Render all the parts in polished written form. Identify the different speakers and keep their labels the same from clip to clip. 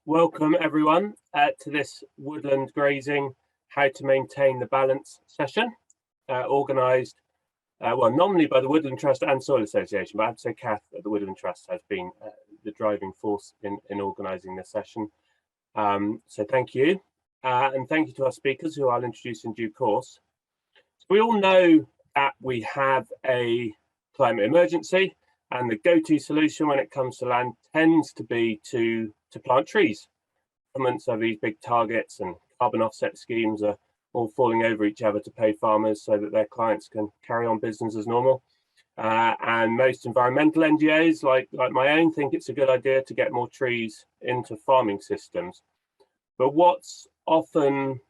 Speaker 1: Welcome everyone to this Woodland Grazing How to Maintain the Balance session, organised nominally by the Woodland Trust and Soil Association, but I have to say Kath at the Woodland Trust has been the driving force in organising this session. So thank you, and thank you to our speakers who I'll introduce in due course. So we all know that we have a climate emergency, and the go-to solution when it comes to land tends to be to plant trees. Governments have these big targets, and carbon offset schemes are all falling over each other to pay farmers so that their clients can carry on business as normal. And most environmental NGOs, like my own, think it's a good idea to get more trees into farming systems. But what's often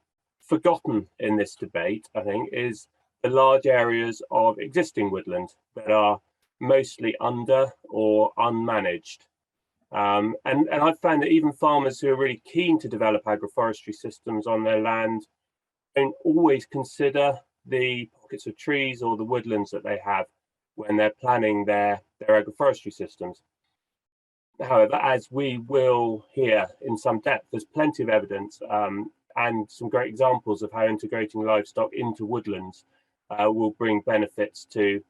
Speaker 1: forgotten in this debate, I think, is the large areas of existing woodland that are mostly under or unmanaged. And I've found that even farmers who are really keen to develop agroforestry systems on their land don't always consider the pockets of trees or the woodlands that they have when they're planning their agroforestry systems. However, as we will hear in some depth, there's plenty of evidence and some great examples of how integrating livestock into woodlands will bring benefits to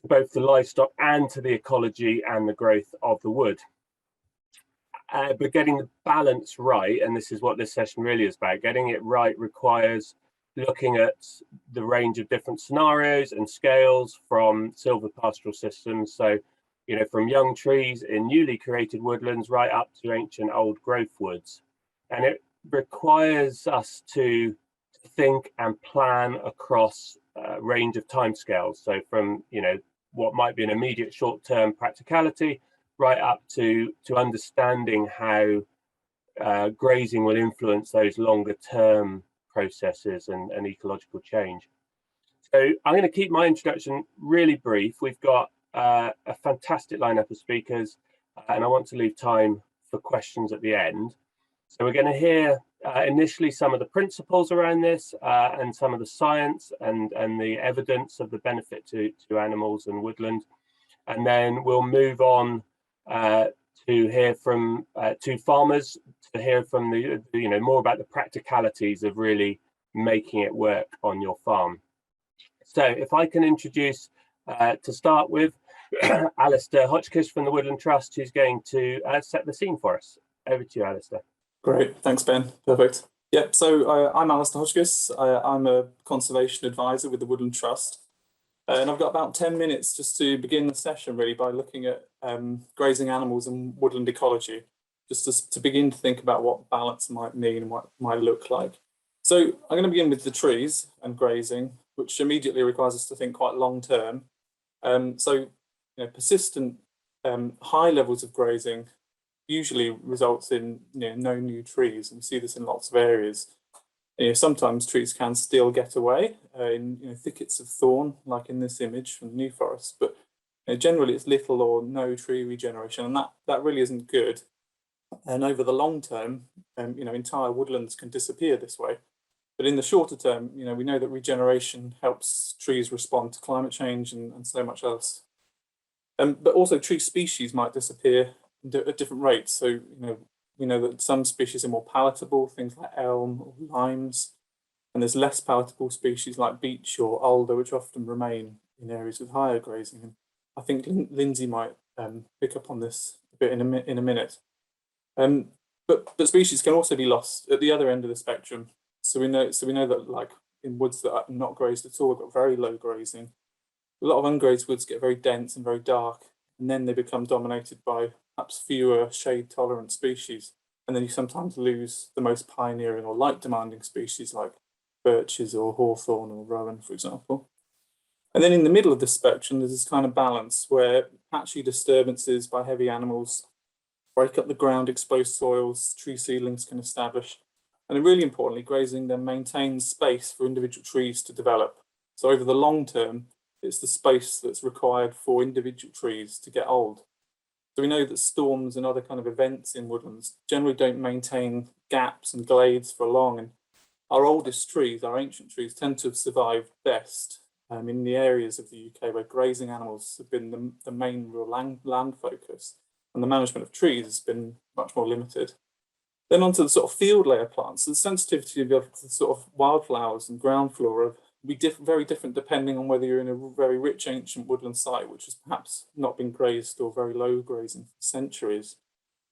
Speaker 1: both the livestock and to the ecology and the growth of the wood. But getting the balance right, and this is what this session really is about, getting it right requires looking at the range of different scenarios and scales from silvopastoral systems. So, you know, from young trees in newly created woodlands right up to ancient old growth woods. And it requires us to think and plan across a range of timescales. So from, you know, what might be an immediate short-term practicality right up to understanding how grazing will influence those longer term processes and ecological change. So I'm going to keep my introduction really brief. We've got a fantastic lineup of speakers, and I want to leave time for questions at the end. So we're going to hear initially some of the principles around this and some of the science and the evidence of the benefit to animals and woodland. And then we'll move on to hear from two farmers, to hear from the more about the practicalities of really making it work on your farm. So if I can introduce to start with Alastair Hotchkiss from the Woodland Trust, who's going to set the scene for us. Over to you, Alastair.
Speaker 2: Great, thanks Ben, perfect. Yep, so I'm Alastair Hotchkiss. I'm a conservation advisor with the Woodland Trust. And I've got about 10 minutes just to begin the session really by looking at grazing animals and woodland ecology, just to begin to think about what balance might mean and what it might look like. So I'm going to begin with the trees and grazing, which immediately requires us to think quite long term. Persistent high levels of grazing usually results in no new trees, and we see this in lots of areas. Sometimes trees can still get away in thickets of thorn, like in this image from the New Forest, but generally it's little or no tree regeneration, and that really isn't good. And over the long term, entire woodlands can disappear this way. But in the shorter term, we know that regeneration helps trees respond to climate change and so much else. But also tree species might disappear at different rates. So we know that some species are more palatable, things like elm or limes, and there's less palatable species like beech or alder, which often remain in areas with higher grazing. And I think Lindsay might pick up on this a bit in a minute. But species can also be lost at the other end of the spectrum. So we know that, like in woods that are not grazed at all, we've got very low grazing. A lot of ungrazed woods get very dense and very dark, and then they become dominated by perhaps fewer shade-tolerant species. And then you sometimes lose the most pioneering or light-demanding species like birches or hawthorn or rowan, for example. And then in the middle of the spectrum, there's this kind of balance where patchy disturbances by heavy animals break up the ground, exposed soils, tree seedlings can establish. And then really importantly, grazing then maintains space for individual trees to develop. So over the long term, it's the space that's required for individual trees to get old. So we know that storms and other kind of events in woodlands generally don't maintain gaps and glades for long. And our oldest trees, our ancient trees, tend to have survived best in the areas of the UK where grazing animals have been the main real land focus, and the management of trees has been much more limited. Then onto the sort of field layer plants. The sensitivity of the sort of wildflowers and ground flora will be very different depending on whether you're in a very rich ancient woodland site, which has perhaps not been grazed or very low grazing for centuries,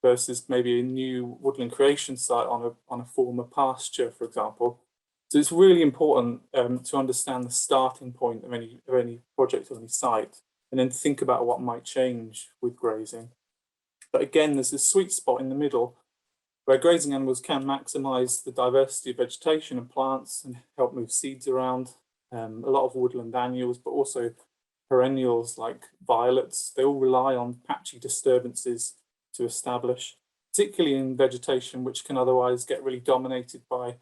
Speaker 2: versus maybe a new woodland creation site on a former pasture, for example. So it's really important to understand the starting point of any project or any site, and then think about what might change with grazing. But again, there's this sweet spot in the middle where grazing animals can maximise the diversity of vegetation and plants and help move seeds around. A lot of woodland annuals, but also perennials like violets, they all rely on patchy disturbances to establish, particularly in vegetation which can otherwise get really dominated by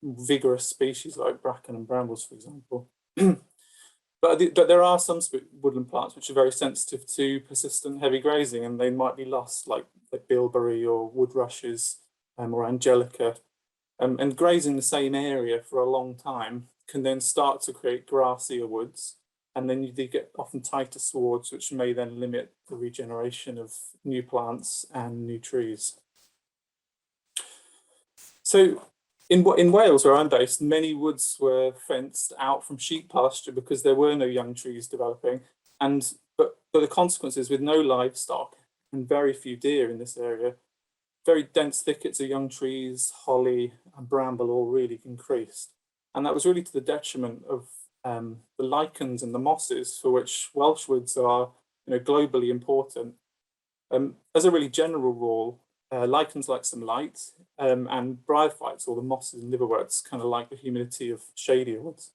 Speaker 2: vigorous species like bracken and brambles, for example. But there are some woodland plants which are very sensitive to persistent heavy grazing, and they might be lost, like bilberry or wood rushes or angelica. And grazing the same area for a long time can then start to create grassier woods, and then you get often tighter swards, which may then limit the regeneration of new plants and new trees. So in Wales, where I'm based, many woods were fenced out from sheep pasture because there were no young trees developing. But the consequences, with no livestock and very few deer in this area, very dense thickets of young trees, holly and bramble all really increased. And that was really to the detriment of the lichens and the mosses, for which Welsh woods are globally important. As a really general rule, lichens like some light, and bryophytes, or the mosses and liverworts, kind of like the humidity of shadier woods.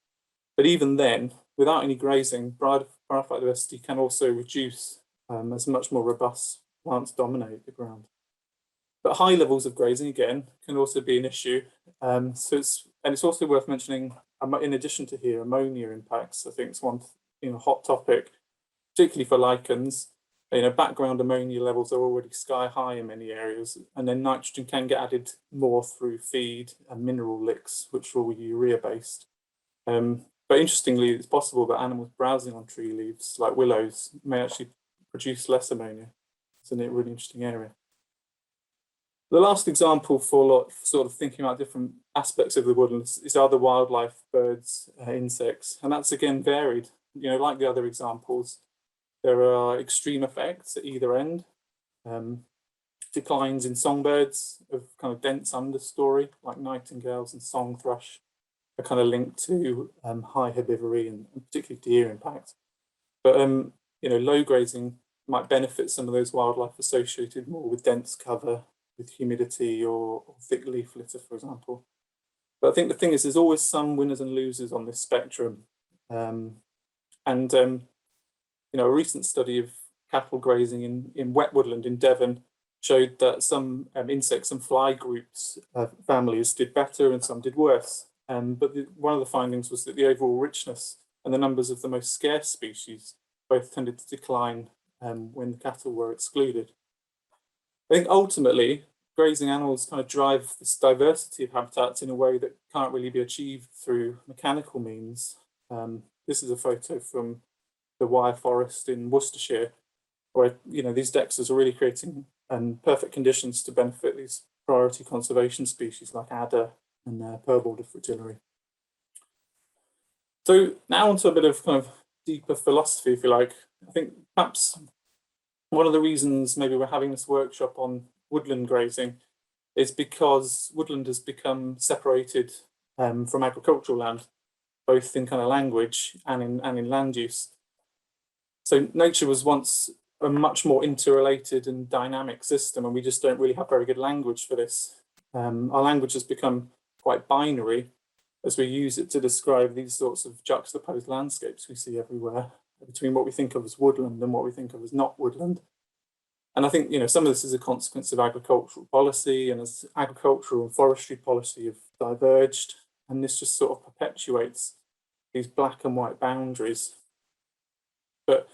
Speaker 2: But even then, without any grazing, bryophyte diversity can also reduce as much more robust plants dominate the ground. But high levels of grazing, again, can also be an issue. So it's also worth mentioning, in addition to here, ammonia impacts. I think it's one hot topic, particularly for lichens. Background ammonia levels are already sky high in many areas, and then nitrogen can get added more through feed and mineral licks, which are all urea based. But interestingly, it's possible that animals browsing on tree leaves, like willows, may actually produce less ammonia. It's a really interesting area. The last example for sort of thinking about different aspects of the woodlands is other wildlife, birds, insects, and that's again varied. Like the other examples, there are extreme effects at either end. Declines in songbirds of kind of dense understory, like nightingales and song thrush, are kind of linked to high herbivory and particularly deer impact. But low grazing might benefit some of those wildlife associated more with dense cover, with humidity or thick leaf litter, for example. But I think the thing is, there's always some winners and losers on this spectrum. A recent study of cattle grazing in wet woodland in Devon showed that some insects and fly groups, families, did better and some did worse. But one of the findings was that the overall richness and the numbers of the most scarce species both tended to decline when the cattle were excluded. I think ultimately, grazing animals kind of drive this diversity of habitats in a way that can't really be achieved through mechanical means. This is a photo from the Wyre Forest in Worcestershire, where these dexters are really creating perfect conditions to benefit these priority conservation species like adder and purborder fritillary. So now onto a bit of kind of deeper philosophy, if you like. I think perhaps one of the reasons maybe we're having this workshop on woodland grazing is because woodland has become separated from agricultural land, both in kind of language and in land use. So nature was once a much more interrelated and dynamic system, and we just don't really have very good language for this. Our language has become quite binary as we use it to describe these sorts of juxtaposed landscapes we see everywhere, between what we think of as woodland and what we think of as not woodland. And I think some of this is a consequence of agricultural policy, and as agricultural and forestry policy have diverged, and this just sort of perpetuates these black and white boundaries. But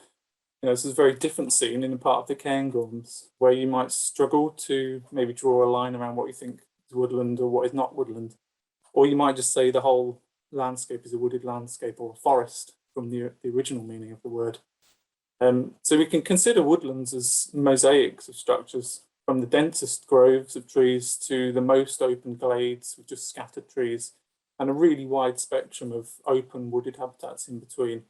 Speaker 2: this is a very different scene in a part of the Cairngorms, where you might struggle to maybe draw a line around what you think is woodland or what is not woodland, or you might just say the whole landscape is a wooded landscape or a forest from the original meaning of the word. So we can consider woodlands as mosaics of structures, from the densest groves of trees to the most open glades with just scattered trees, and a really wide spectrum of open wooded habitats in between.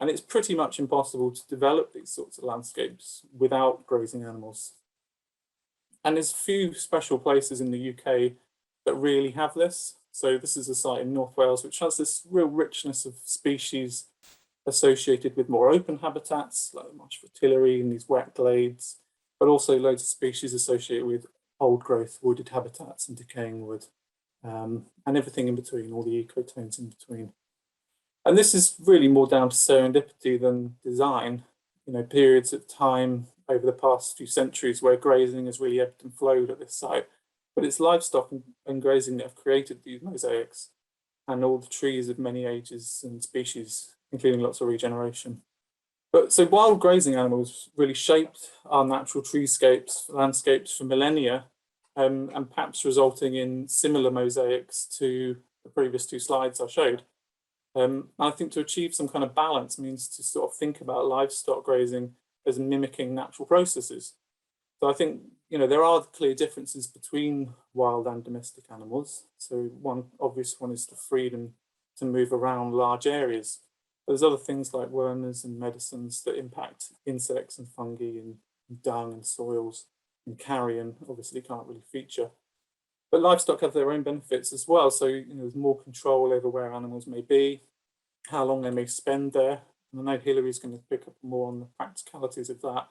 Speaker 2: And it's pretty much impossible to develop these sorts of landscapes without grazing animals. And there's a few special places in the UK that really have this. So this is a site in North Wales, which has this real richness of species associated with more open habitats, like the marsh for Hilary and these wet glades, but also loads of species associated with old growth wooded habitats and decaying wood, and everything in between, all the ecotones in between. And this is really more down to serendipity than design. You know, periods of time over the past few centuries where grazing has really ebbed and flowed at this site. But it's livestock and grazing that have created these mosaics, and all the trees of many ages and species, including lots of regeneration. But so wild grazing animals really shaped our natural treescapes, landscapes for millennia, and perhaps resulting in similar mosaics to the previous two slides I showed. I think to achieve some kind of balance means to sort of think about livestock grazing as mimicking natural processes. So I think, you know, there are clear differences between wild and domestic animals. So one obvious one is the freedom to move around large areas. But there's other things like wormers and medicines that impact insects and fungi and dung and soils, and carrion obviously can't really feature. But livestock have their own benefits as well. So, you know, there's more control over where animals may be, how long they may spend there. And I know Hilary's going to pick up more on the practicalities of that.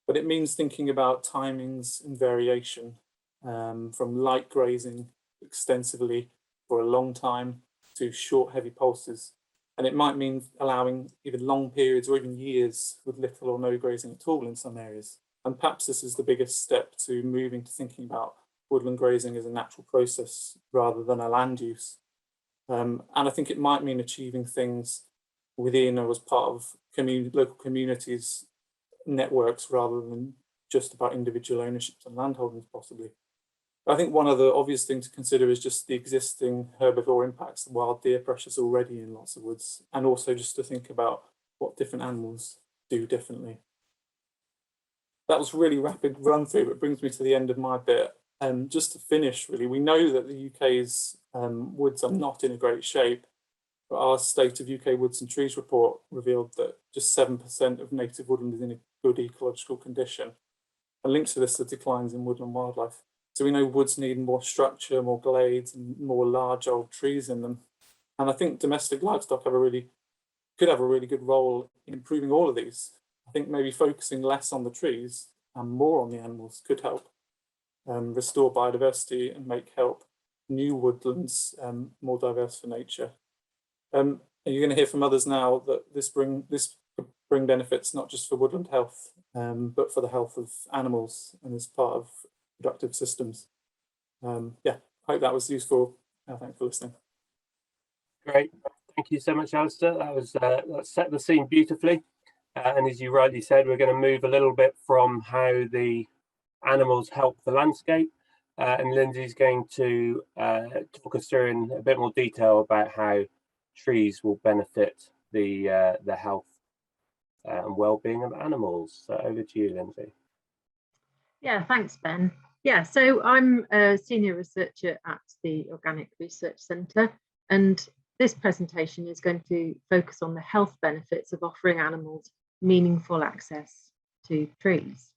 Speaker 2: But it means thinking about timings and variation, from light grazing extensively for a long time to short, heavy pulses. And it might mean allowing even long periods or even years with little or no grazing at all in some areas. And perhaps this is the biggest step to moving to thinking about woodland grazing as a natural process rather than a land use. And I think it might mean achieving things within or as part of local communities networks rather than just about individual ownerships and landholdings possibly. I think one other obvious thing to consider is just the existing herbivore impacts, the wild deer pressures already in lots of woods, and also just to think about what different animals do differently. That was a really rapid run through, but brings me to the end of my bit. Just to finish, really, we know that the UK's woods are not in a great shape, but our State of UK Woods and Trees report revealed that just 7% of native woodland is in a good ecological condition. And linked to this are declines in woodland wildlife. So we know woods need more structure, more glades, and more large old trees in them. And I think domestic livestock could have a really good role in improving all of these. I think maybe focusing less on the trees and more on the animals could help restore biodiversity and help new woodlands more diverse for nature. And you're going to hear from others now that this could bring benefits not just for woodland health, but for the health of animals and as part of productive systems. Yeah, I hope that was useful. Thanks for listening.
Speaker 1: Great, thank you so much, Alastair. That set the scene beautifully. And as you rightly said, we're going to move a little bit from how the animals help the landscape, and Lindsay's going to talk us through in a bit more detail about how trees will benefit the health and well-being of animals. So over to you, Lindsay.
Speaker 3: Yeah, thanks, Ben. Yeah, so I'm a senior researcher at the Organic Research Centre, and this presentation is going to focus on the health benefits of offering animals meaningful access to trees.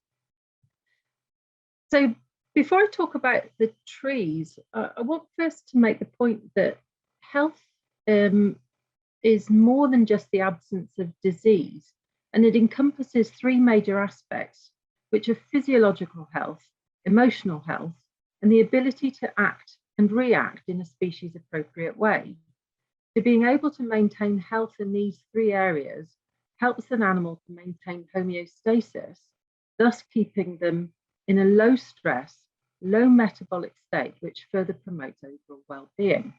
Speaker 3: So before I talk about the trees, I want first to make the point that health is more than just the absence of disease, and it encompasses three major aspects, which are physiological health, emotional health, and the ability to act and react in a species appropriate way. So being able to maintain health in these three areas helps an animal to maintain homeostasis, thus keeping them in a low stress, low metabolic state, which further promotes overall well-being.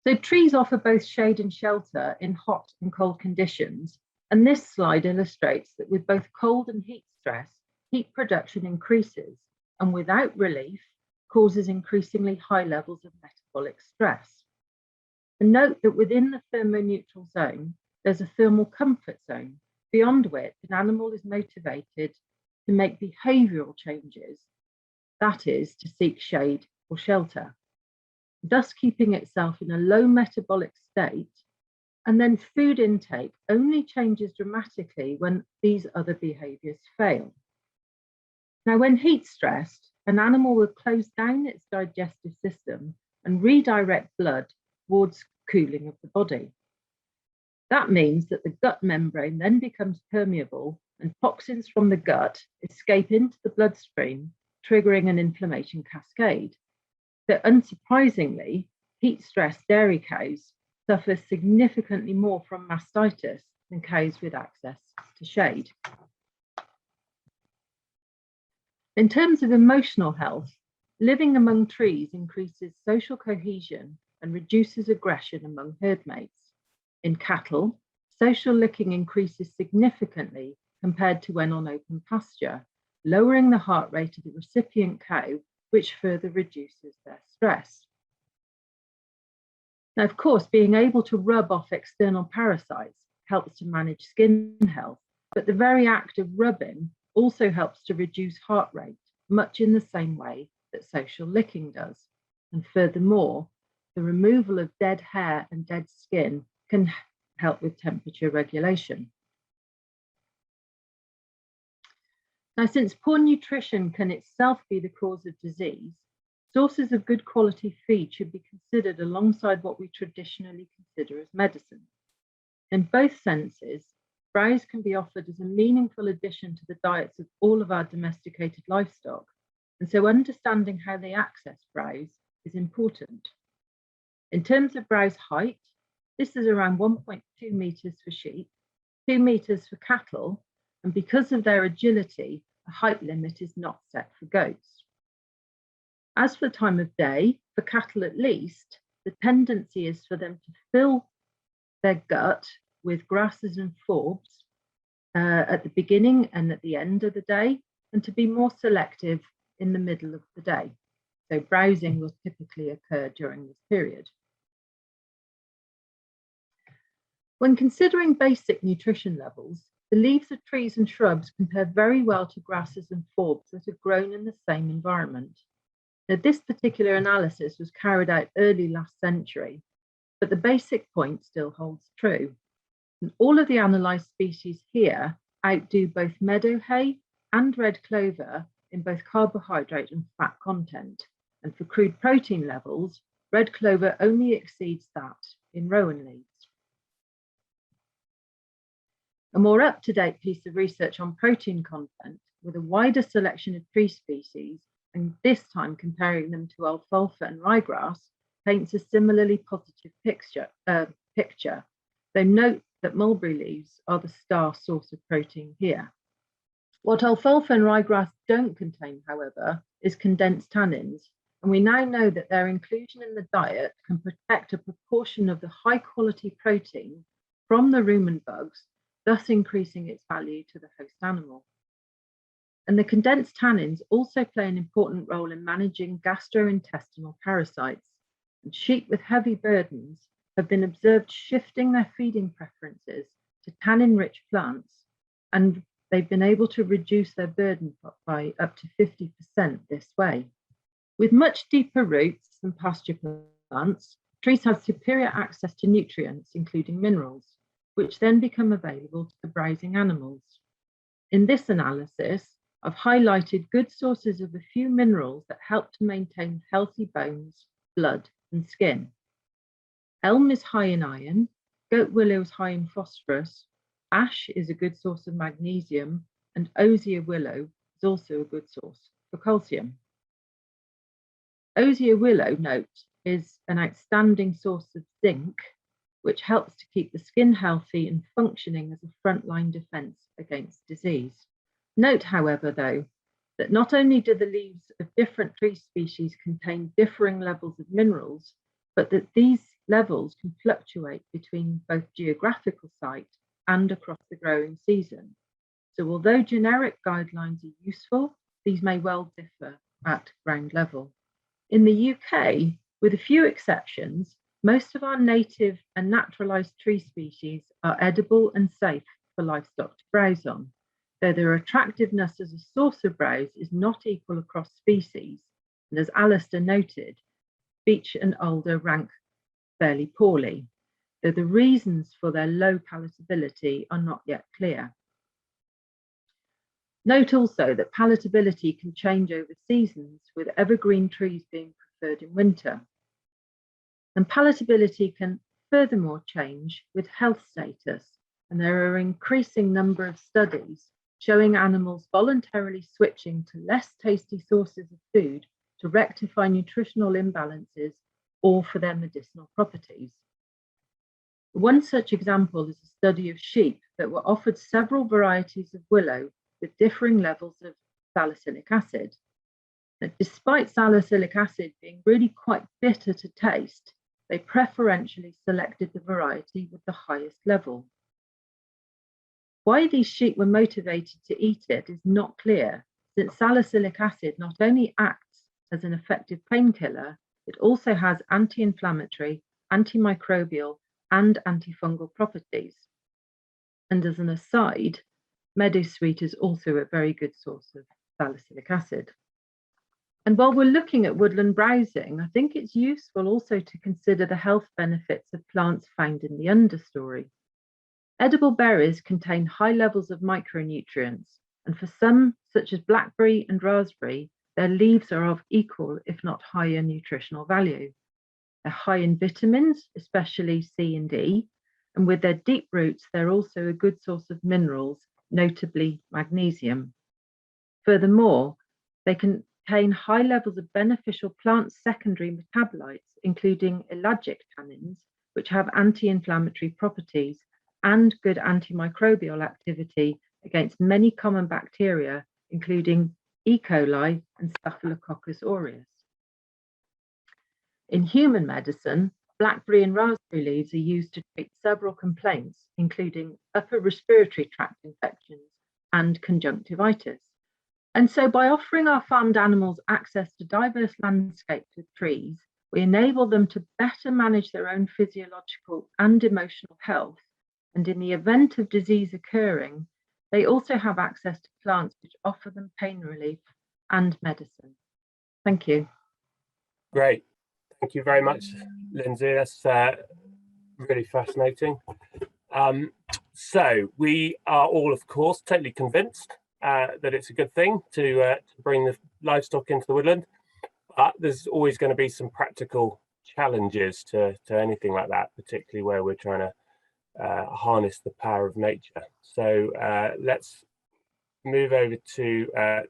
Speaker 3: So trees offer both shade and shelter in hot and cold conditions. And this slide illustrates that with both cold and heat stress, heat production increases and without relief causes increasingly high levels of metabolic stress. And note that within the thermoneutral zone, there's a thermal comfort zone, beyond which an animal is motivated to make behavioural changes, that is, to seek shade or shelter, thus keeping itself in a low metabolic state, and then food intake only changes dramatically when these other behaviours fail. Now, when heat stressed, an animal will close down its digestive system and redirect blood towards cooling of the body. That means that the gut membrane then becomes permeable and toxins from the gut escape into the bloodstream, triggering an inflammation cascade. So unsurprisingly, heat-stressed dairy cows suffer significantly more from mastitis than cows with access to shade. In terms of emotional health, living among trees increases social cohesion and reduces aggression among herd mates. In cattle, social licking increases significantly compared to when on open pasture, lowering the heart rate of the recipient cow, which further reduces their stress. Now, of course, being able to rub off external parasites helps to manage skin health, but the very act of rubbing also helps to reduce heart rate, much in the same way that social licking does. And furthermore, the removal of dead hair and dead skin can help with temperature regulation. Now, since poor nutrition can itself be the cause of disease, sources of good quality feed should be considered alongside what we traditionally consider as medicine. In both senses, browse can be offered as a meaningful addition to the diets of all of our domesticated livestock, and so understanding how they access browse is important. In terms of browse height, this is around 1.2 metres for sheep, 2 metres for cattle, and because of their agility, a height limit is not set for goats. As for time of day, for cattle at least, the tendency is for them to fill their gut with grasses and forbs at the beginning and at the end of the day, and to be more selective in the middle of the day. So browsing will typically occur during this period. When considering basic nutrition levels, the leaves of trees and shrubs compare very well to grasses and forbs that have grown in the same environment. Now, this particular analysis was carried out early last century, but the basic point still holds true. And all of the analysed species here outdo both meadow hay and red clover in both carbohydrate and fat content. And for crude protein levels, red clover only exceeds that in rowan leaves. A more up-to-date piece of research on protein content with a wider selection of tree species, and this time comparing them to alfalfa and ryegrass, paints a similarly positive picture. Though note that mulberry leaves are the star source of protein here. What alfalfa and ryegrass don't contain, however, is condensed tannins, and we now know that their inclusion in the diet can protect a proportion of the high-quality protein from the rumen bugs, thus increasing its value to the host animal. And the condensed tannins also play an important role in managing gastrointestinal parasites, and sheep with heavy burdens have been observed shifting their feeding preferences to tannin-rich plants, and they've been able to reduce their burden by up to 50% this way. With much deeper roots than pasture plants, trees have superior access to nutrients, including minerals, which then become available to the browsing animals. In this analysis, I've highlighted good sources of a few minerals that help to maintain healthy bones, blood, and skin. Elm is high in iron, goat willow is high in phosphorus, ash is a good source of magnesium, and osier willow is also a good source for calcium. Osier willow, note, is an outstanding source of zinc, which helps to keep the skin healthy and functioning as a frontline defense against disease. Note, however, though, that not only do the leaves of different tree species contain differing levels of minerals, but that these levels can fluctuate between both geographical site and across the growing season. So although generic guidelines are useful, these may well differ at ground level. In the UK, with a few exceptions, most of our native and naturalised tree species are edible and safe for livestock to browse on. though their attractiveness as a source of browse is not equal across species, and as Alastair noted, beech and alder rank fairly poorly, though the reasons for their low palatability are not yet clear. Note also that palatability can change over seasons, with evergreen trees being preferred in winter. And palatability can furthermore change with health status, and there are an increasing number of studies showing animals voluntarily switching to less tasty sources of food to rectify nutritional imbalances or for their medicinal properties. One such example is a study of sheep that were offered several varieties of willow with differing levels of salicylic acid. Now, despite salicylic acid being really quite bitter to taste, they preferentially selected the variety with the highest level. Why these sheep were motivated to eat it is not clear, since salicylic acid not only acts as an effective painkiller, it also has anti-inflammatory, antimicrobial, and antifungal properties. And as an aside, meadowsweet is also a very good source of salicylic acid. And while we're looking at woodland browsing, I think it's useful also to consider the health benefits of plants found in the understory. Edible berries contain high levels of micronutrients, and for some, such as blackberry and raspberry, their leaves are of equal, if not higher, nutritional value. They're high in vitamins, especially C and E, and with their deep roots, they're also a good source of minerals, notably magnesium. Furthermore, they contain high levels of beneficial plant secondary metabolites, including ellagic tannins, which have anti-inflammatory properties and good antimicrobial activity against many common bacteria, including E. coli and Staphylococcus aureus. In human medicine, blackberry and raspberry leaves are used to treat several complaints, including upper respiratory tract infections and conjunctivitis. And so by offering our farmed animals access to diverse landscapes with trees, we enable them to better manage their own physiological and emotional health. And in the event of disease occurring, they also have access to plants which offer them pain relief and medicine. Thank you.
Speaker 1: Great. Thank you very much, Lindsay. That's really fascinating. So we are all, of course, totally convinced that it's a good thing to bring the livestock into the woodland, but there's always going to be some practical challenges to anything like that, particularly where we're trying to harness the power of nature. So let's move over to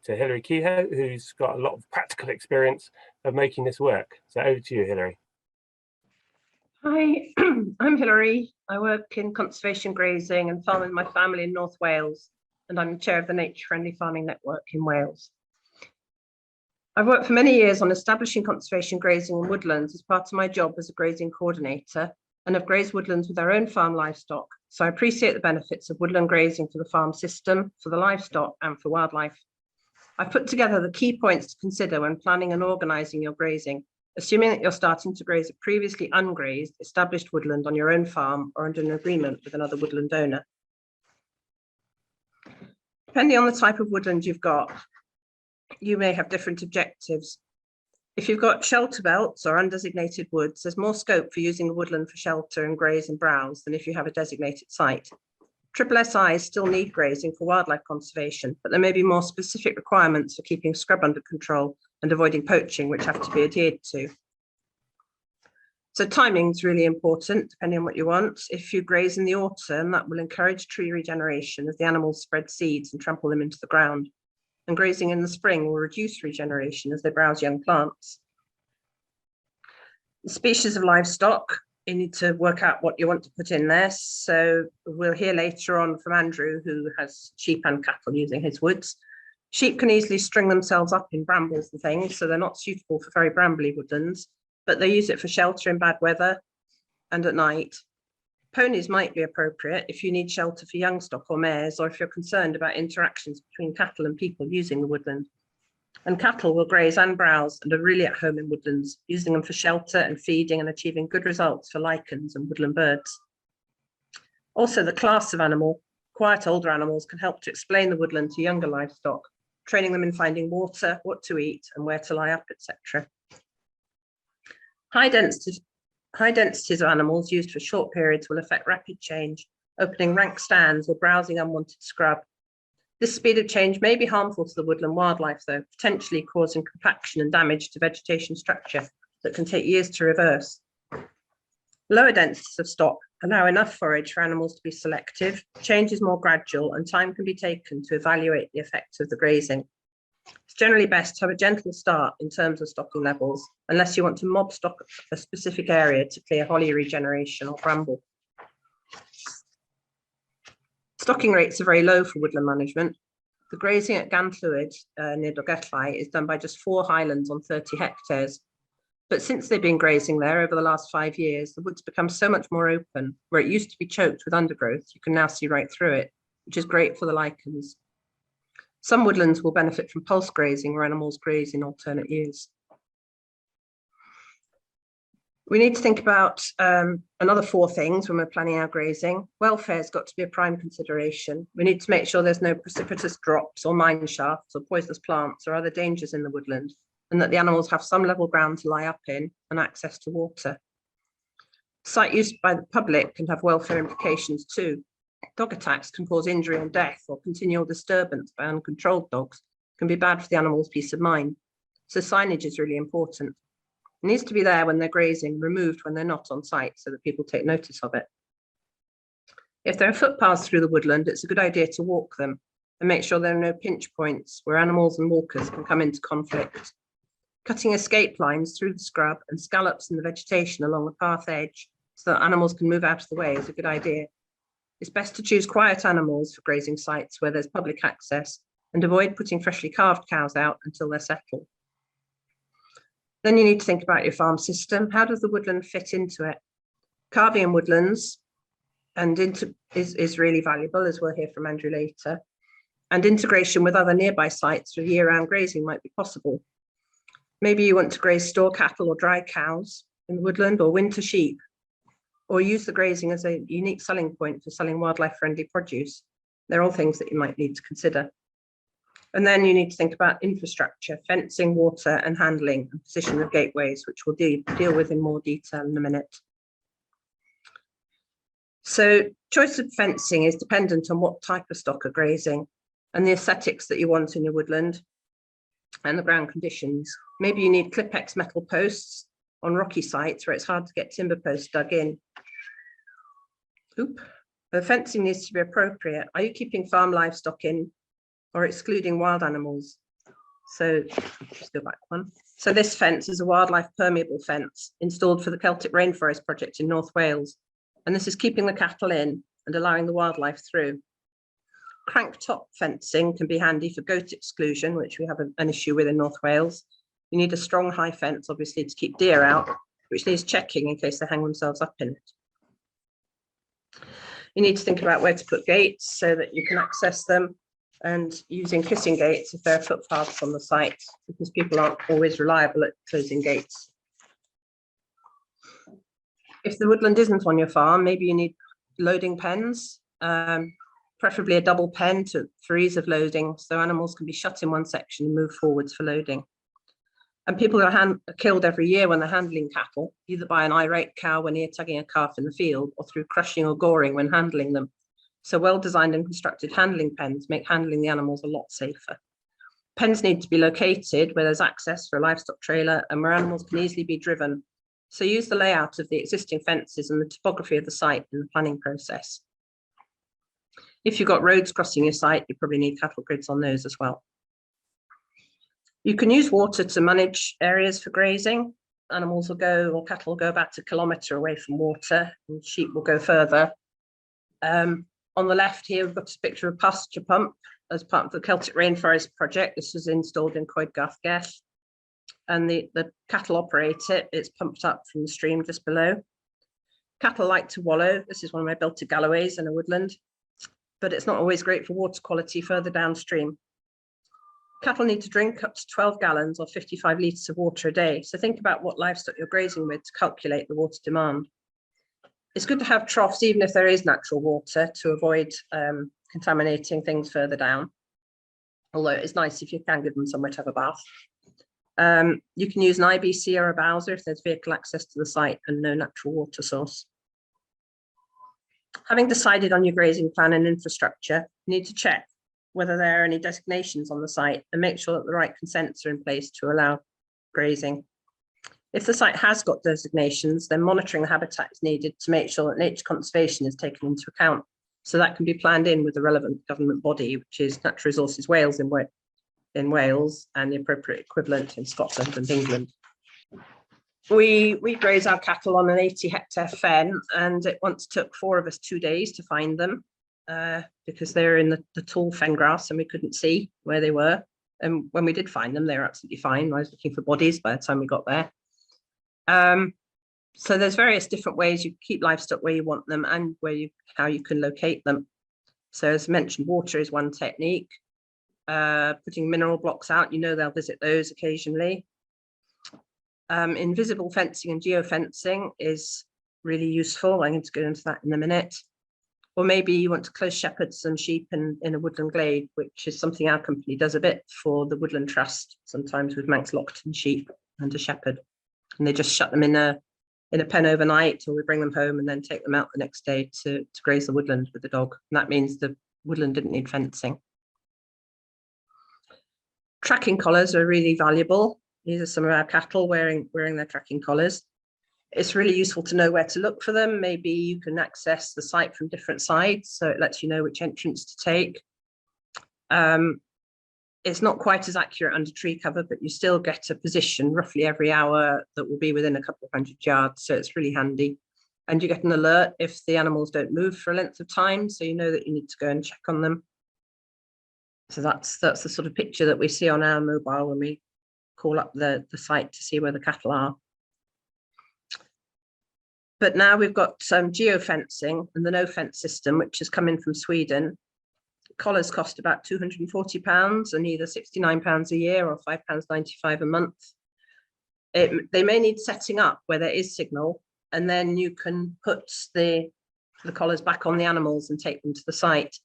Speaker 1: Hilary Kehoe, who's got a lot of practical experience of making this work. So over to you, Hilary.
Speaker 4: Hi, I'm Hilary. I work in conservation grazing and farm with my family in North Wales, and I'm the chair of the Nature Friendly Farming Network in Wales. I've worked for many years on establishing conservation grazing in woodlands as part of my job as a grazing coordinator, and have grazed woodlands with our own farm livestock. So I appreciate the benefits of woodland grazing for the farm system, for the livestock, and for wildlife. I've put together the key points to consider when planning and organising your grazing, assuming that you're starting to graze a previously ungrazed, established woodland on your own farm or under an agreement with another woodland owner. Depending on the type of woodland you've got, you may have different objectives. If you've got shelter belts or undesignated woods, there's more scope for using a woodland for shelter and graze and browse than if you have a designated site. SSIs still need grazing for wildlife conservation, but there may be more specific requirements for keeping scrub under control and avoiding poaching, which have to be adhered to. So timing is really important, depending on what you want. If you graze in the autumn, that will encourage tree regeneration as the animals spread seeds and trample them into the ground. And grazing in the spring will reduce regeneration as they browse young plants. The species of livestock, you need to work out what you want to put in there. So we'll hear later on from Andrew, who has sheep and cattle using his woods. Sheep can easily string themselves up in brambles and things, so they're not suitable for very brambly woodlands, but they use it for shelter in bad weather and at night. Ponies might be appropriate if you need shelter for young stock or mares, or if you're concerned about interactions between cattle and people using the woodland. And cattle will graze and browse and are really at home in woodlands, using them for shelter and feeding and achieving good results for lichens and woodland birds. Also, the class of animal Quiet older animals can help to explain the woodland to younger livestock, training them in finding water, what to eat, and where to lie up, etc. High densities of animals used for short periods will affect rapid change, opening rank stands or browsing unwanted scrub. This speed of change may be harmful to the woodland wildlife, though, potentially causing compaction and damage to vegetation structure that can take years to reverse. Lower densities of stock allow enough forage for animals to be selective, change is more gradual, and time can be taken to evaluate the effects of the grazing. It's generally best to have a gentle start in terms of stocking levels, unless you want to mob stock a specific area to clear holly regeneration or bramble. Stocking rates are very low for woodland management. The grazing at Ganllwyd near Dolgellau is done by just 4 highlands on 30 hectares. But since they've been grazing there over the last 5 years, the woods become so much more open. Where it used to be choked with undergrowth, you can now see right through it, which is great for the lichens. Some woodlands will benefit from pulse grazing, where animals graze in alternate years. We need to think about another 4 things when we're planning our grazing. Welfare's got to be a prime consideration. We need to make sure there's no precipitous drops or mine shafts or poisonous plants or other dangers in the woodland, and that the animals have some level ground to lie up in and access to water. Site use by the public can have welfare implications too. Dog attacks can cause injury and death, or continual disturbance by uncontrolled dogs can be bad for the animal's peace of mind. So signage is really important. It needs to be there when they're grazing, removed when they're not on site so that people take notice of it. If there are footpaths through the woodland, it's a good idea to walk them and make sure there are no pinch points where animals and walkers can come into conflict. Cutting escape lines through the scrub and scallops in the vegetation along the path edge so that animals can move out of the way is a good idea. It's best to choose quiet animals for grazing sites where there's public access and avoid putting freshly calved cows out until they're settled. Then you need to think about your farm system. How does the woodland fit into it? Calving in woodlands is really valuable, as we'll hear from Andrew later, and integration with other nearby sites for year-round grazing might be possible. Maybe you want to graze store cattle or dry cows in the woodland, or winter sheep, or use the grazing as a unique selling point for selling wildlife-friendly produce. They're all things that you might need to consider. And then you need to think about infrastructure, fencing, water and handling, and position of gateways, which we'll deal with in more detail in a minute. So choice of fencing is dependent on what type of stock are grazing and the aesthetics that you want in your woodland and the ground conditions. Maybe you need Clipex metal posts on rocky sites where it's hard to get timber posts dug in. The fencing needs to be appropriate. Are you keeping farm livestock in or excluding wild animals? So just go back one. So this fence is a wildlife permeable fence installed for the Celtic Rainforest project in North Wales. And this is keeping the cattle in and allowing the wildlife through. Crank top fencing can be handy for goat exclusion, which we have an issue with in North Wales. You need a strong high fence, obviously, to keep deer out, which needs checking in case they hang themselves up in it. You need to think about where to put gates so that you can access them, and using kissing gates if there are footpaths on the site, because people aren't always reliable at closing gates. If the woodland isn't on your farm, maybe you need loading pens, preferably a double pen for ease of loading, so animals can be shut in one section and move forwards for loading. And people are killed every year when they're handling cattle, either by an irate cow when ear tugging a calf in the field, or through crushing or goring when handling them. So well-designed and constructed handling pens make handling the animals a lot safer. Pens need to be located where there's access for a livestock trailer and where animals can easily be driven. So use the layout of the existing fences and the topography of the site in the planning process. If you've got roads crossing your site, you probably need cattle grids on those as well. You can use water to manage areas for grazing. Animals will go, or cattle will go about 1 kilometre away from water, and sheep will go further. On the left here, we've got a picture of a pasture pump as part of the Celtic Rainforest project. This was installed in Coed Garthgell, and the cattle operate it. It's pumped up from the stream just below. Cattle like to wallow. This is one of my belted galloways in a woodland, but it's not always great for water quality further downstream. Cattle need to drink up to 12 gallons or 55 litres of water a day. So think about what livestock you're grazing with to calculate the water demand. It's good to have troughs, even if there is natural water, to avoid contaminating things further down. Although it's nice if you can give them somewhere to have a bath. You can use an IBC or a Bowser if there's vehicle access to the site and no natural water source. Having decided on your grazing plan and infrastructure, you need to check whether there are any designations on the site and make sure that the right consents are in place to allow grazing. If the site has got designations, then monitoring the habitat is needed to make sure that nature conservation is taken into account. So that can be planned in with the relevant government body, which is Natural Resources Wales in Wales and the appropriate equivalent in Scotland and England. We graze our cattle on an 80-hectare fen, and it once took 4 of us 2 days to find them because they're in the tall fen grass and we couldn't see where they were. And when we did find them, they were absolutely fine. I was looking for bodies by the time we got there. So there's various different ways you keep livestock where you want them and how you can locate them. So as mentioned, water is one technique. Putting mineral blocks out, they'll visit those occasionally. Invisible fencing and geofencing is really useful. I'm going to go into that in a minute. Or maybe you want to close shepherd some sheep in a woodland glade, which is something our company does a bit for the Woodland Trust, sometimes with Manx Lockton sheep and a shepherd. And they just shut them in a pen overnight, or we bring them home and then take them out the next day to graze the woodland with the dog. And that means the woodland didn't need fencing. Tracking collars are really valuable. These are some of our cattle wearing their tracking collars. It's really useful to know where to look for them. Maybe you can access the site from different sides, so it lets you know which entrance to take. It's not quite as accurate under tree cover, but you still get a position roughly every hour that will be within a couple of 100 yards, so it's really handy. And you get an alert if the animals don't move for a length of time, so you know that you need to go and check on them. So that's the sort of picture that we see on our mobile when we call up the site to see where the cattle are. But now we've got some geofencing and the no fence system, which has come in from Sweden. Collars cost about £240 and either £69 a year or £5.95 a month. They may need setting up where there is signal, and then you can put the collars back on the animals and take them to the site,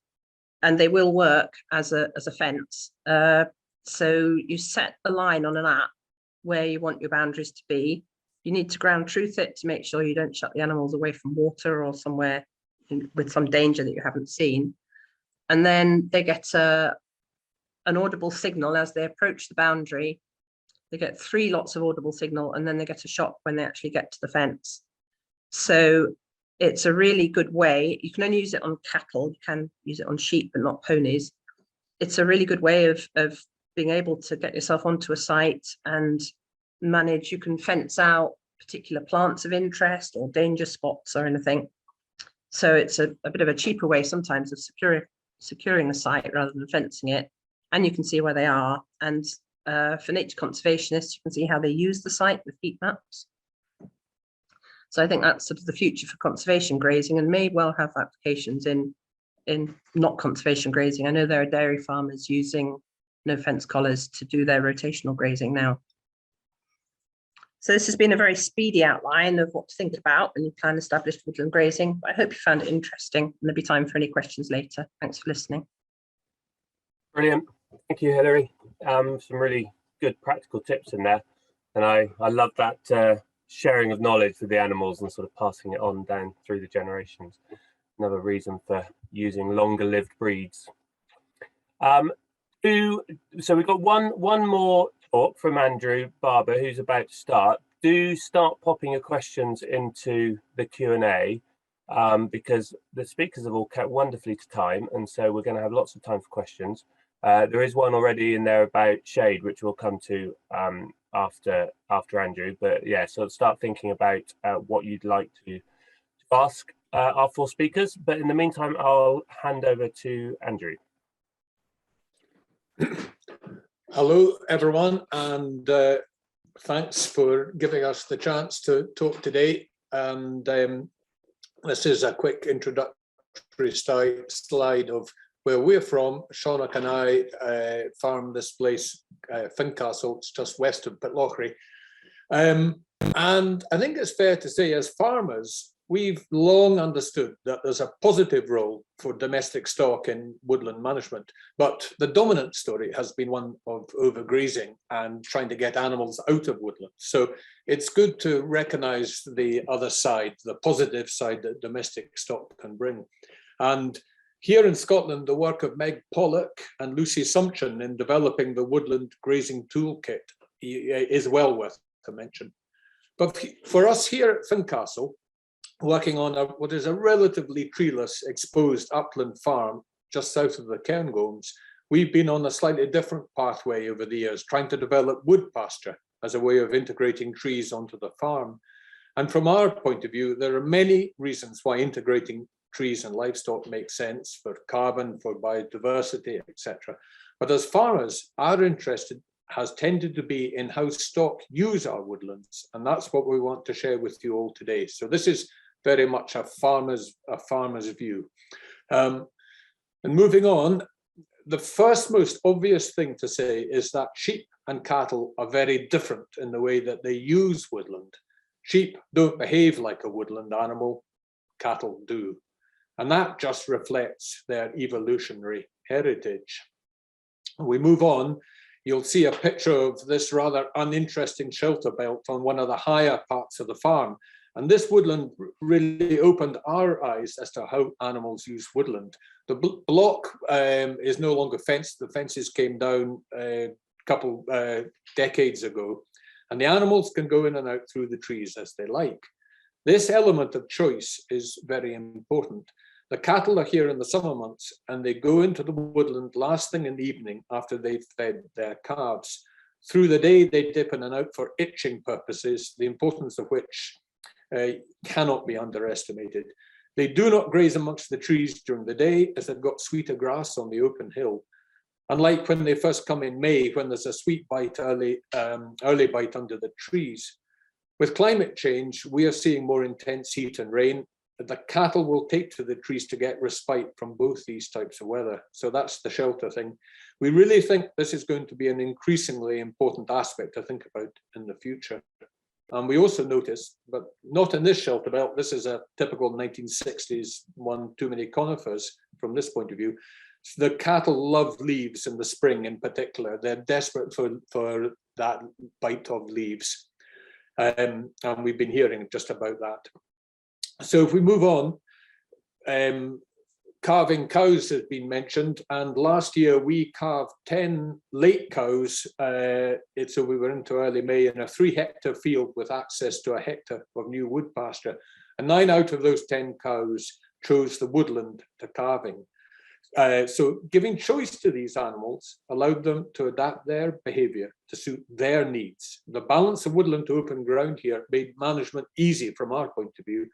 Speaker 4: and they will work as a fence. So you set the line on an app where you want your boundaries to be. You need to ground truth it to make sure you don't shut the animals away from water or somewhere with some danger that you haven't seen. And then they get an audible signal as they approach the boundary. They get 3 lots of audible signal, and then they get a shock when they actually get to the fence. So it's a really good way. You can only use it on cattle. You can use it on sheep, but not ponies. It's a really good way of being able to get yourself onto a site and manage. You can fence out particular plants of interest or danger spots or anything. So it's a bit of a cheaper way sometimes of securing the site rather than fencing it. And you can see where they are. And for nature conservationists, you can see how they use the site with heat maps. So I think that's sort of the future for conservation grazing, and may well have applications in not conservation grazing. I know there are dairy farmers using no fence collars to do their rotational grazing now. So this has been a very speedy outline of what to think about when you plan established woodland grazing. I hope you found it interesting, and there'll be time for any questions later. Thanks for listening.
Speaker 1: Brilliant. Thank you, Hilary. Some really good practical tips in there. And I love that sharing of knowledge with the animals and sort of passing it on down through the generations. Another reason for using longer lived breeds. So we've got one more talk from Andrew Barbour, who's about to start. Do start popping your questions into the Q&A because the speakers have all kept wonderfully to time, and so we're going to have lots of time for questions. There is one already in there about shade, which we'll come to after Andrew. But yeah, so start thinking about what you'd like to ask our 4 speakers. But in the meantime, I'll hand over to Andrew.
Speaker 5: Hello, everyone, and thanks for giving us the chance to talk today. And this is a quick introductory slide of where we're from. Seonag and I farm this place, Fincastle. It's just west of Pitlochry. And I think it's fair to say, as farmers, we've long understood that there's a positive role for domestic stock in woodland management, but the dominant story has been one of overgrazing and trying to get animals out of woodland. So it's good to recognise the other side, the positive side that domestic stock can bring. And here in Scotland, the work of Meg Pollock and Lucy Sumption in developing the Woodland Grazing Toolkit is well worth a mention. But for us here at Fincastle, working on what is a relatively treeless, exposed upland farm just south of the Cairngorms, we've been on a slightly different pathway over the years, trying to develop wood pasture as a way of integrating trees onto the farm. And from our point of view, there are many reasons why integrating trees and livestock makes sense for carbon, for biodiversity, etc. But as farmers, our interest has tended to be in how stock use our woodlands, and that's what we want to share with you all today. So this is very much a farmer's view. And moving on, the first most obvious thing to say is that sheep and cattle are very different in the way that they use woodland. Sheep don't behave like a woodland animal, cattle do. And that just reflects their evolutionary heritage. We move on, you'll see a picture of this rather uninteresting shelter belt on one of the higher parts of the farm. And this woodland really opened our eyes as to how animals use woodland. The block is no longer fenced. The fences came down a couple decades ago, and the animals can go in and out through the trees as they like. This element of choice is very important. The cattle are here in the summer months, and they go into the woodland last thing in the evening after they've fed their calves. Through the day, they dip in and out for itching purposes, the importance of which cannot be underestimated. They do not graze amongst the trees during the day, as they've got sweeter grass on the open hill. Unlike when they first come in May, when there's a sweet bite early bite under the trees. With climate change, we are seeing more intense heat and rain. The cattle will take to the trees to get respite from both these types of weather. So that's the shelter thing. We really think this is going to be an increasingly important aspect to think about in the future. And we also notice, but not in this shelter belt, this is a typical 1960s one too many conifers from this point of view. The cattle love leaves in the spring in particular. They're desperate for that bite of leaves. And we've been hearing just about that. So if we move on, calving cows has been mentioned, and last year we calved 10 late cows. So we were into early May in a 3-hectare field with access to a hectare of new wood pasture. And 9 out of those 10 cows chose the woodland to calving. So giving choice to these animals allowed them to adapt their behaviour to suit their needs. The balance of woodland to open ground here made management easy from our point of view.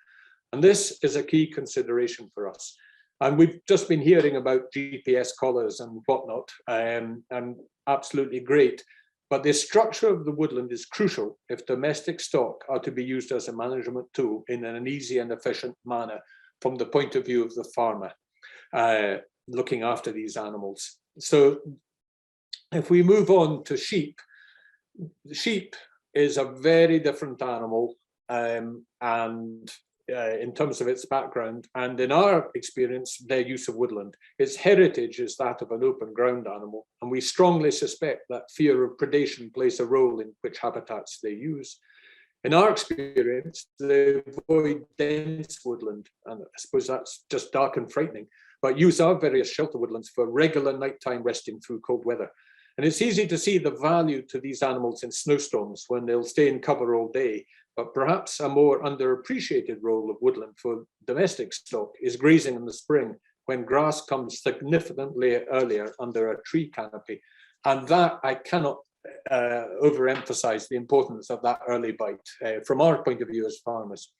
Speaker 5: And this is a key consideration for us. And we've just been hearing about GPS collars and whatnot, and absolutely great. But the structure of the woodland is crucial if domestic stock are to be used as a management tool in an easy and efficient manner from the point of view of the farmer looking after these animals. So if we move on to sheep, sheep is a very different animal in terms of its background, and in our experience, their use of woodland. Its heritage is that of an open ground animal, and we strongly suspect that fear of predation plays a role in which habitats they use. In our experience, they avoid dense woodland, and I suppose that's just dark and frightening, but use our various shelter woodlands for regular nighttime resting through cold weather. And it's easy to see the value to these animals in snowstorms when they'll stay in cover all day. But perhaps a more underappreciated role of woodland for domestic stock is grazing in the spring, when grass comes significantly earlier under a tree canopy. And that I cannot overemphasize the importance of that early bite from our point of view as farmers.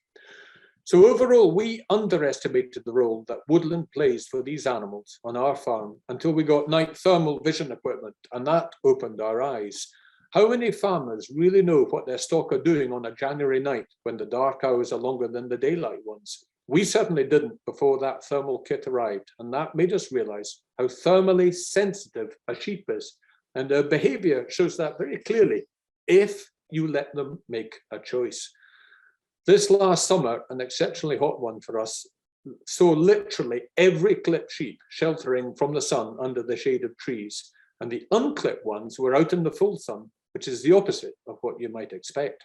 Speaker 5: So overall, we underestimated the role that woodland plays for these animals on our farm until we got night thermal vision equipment, and that opened our eyes. How many farmers really know what their stock are doing on a January night when the dark hours are longer than the daylight ones? We certainly didn't before that thermal kit arrived, and that made us realize how thermally sensitive a sheep is. And their behavior shows that very clearly if you let them make a choice. This last summer, an exceptionally hot one for us, saw literally every clipped sheep sheltering from the sun under the shade of trees, and the unclipped ones were out in the full sun, which is the opposite of what you might expect.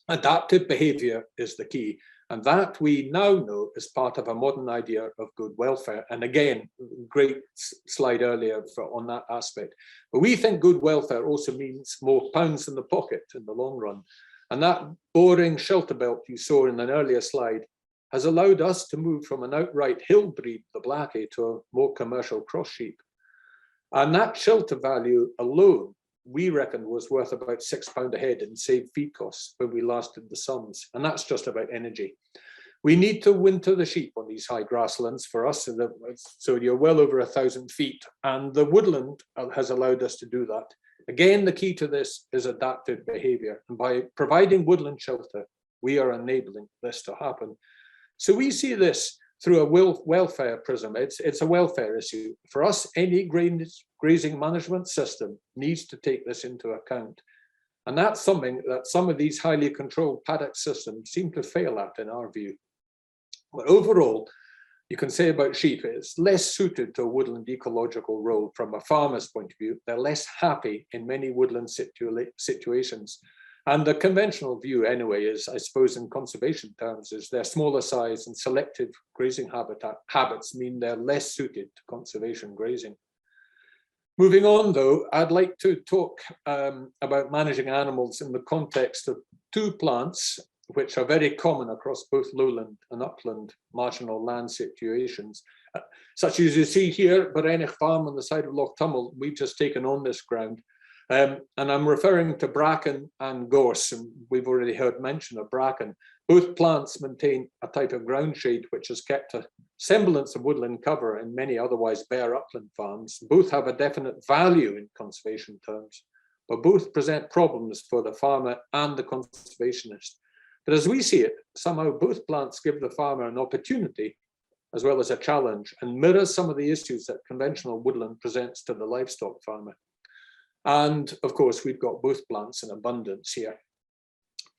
Speaker 5: Adaptive behavior is the key, and that we now know is part of a modern idea of good welfare. And again, great slide earlier on that aspect. But we think good welfare also means more pounds in the pocket in the long run. And that boring shelter belt you saw in an earlier slide has allowed us to move from an outright hill breed, the Blackie, to a more commercial cross sheep. And that shelter value alone, we reckon, was worth about £6 a head in saved feed costs when we last did the sums, and that's just about energy. We need to winter the sheep on these high grasslands for us, so you're well over 1,000 feet, and the woodland has allowed us to do that. Again, the key to this is adaptive behaviour, and by providing woodland shelter, we are enabling this to happen. So we see this through a welfare prism. It's a welfare issue. For us, any grazing management system needs to take this into account. And that's something that some of these highly controlled paddock systems seem to fail at, in our view. But overall, you can say about sheep, it's less suited to a woodland ecological role from a farmer's point of view. They're less happy in many woodland situations. And the conventional view anyway is, I suppose in conservation terms, is their smaller size and selective grazing habits mean they're less suited to conservation grazing. Moving on though, I'd like to talk about managing animals in the context of two plants which are very common across both lowland and upland marginal land situations. Such as you see here, Barenic Farm on the side of Loch Tummel, we've just taken on this ground. And I'm referring to Bracken and gorse, and we've already heard mention of Bracken. Both plants maintain a type of ground shade which has kept a semblance of woodland cover in many otherwise bare upland farms. Both have a definite value in conservation terms, but both present problems for the farmer and the conservationist. But as we see it, somehow both plants give the farmer an opportunity as well as a challenge, and mirror some of the issues that conventional woodland presents to the livestock farmer. And of course, we've got both plants in abundance here.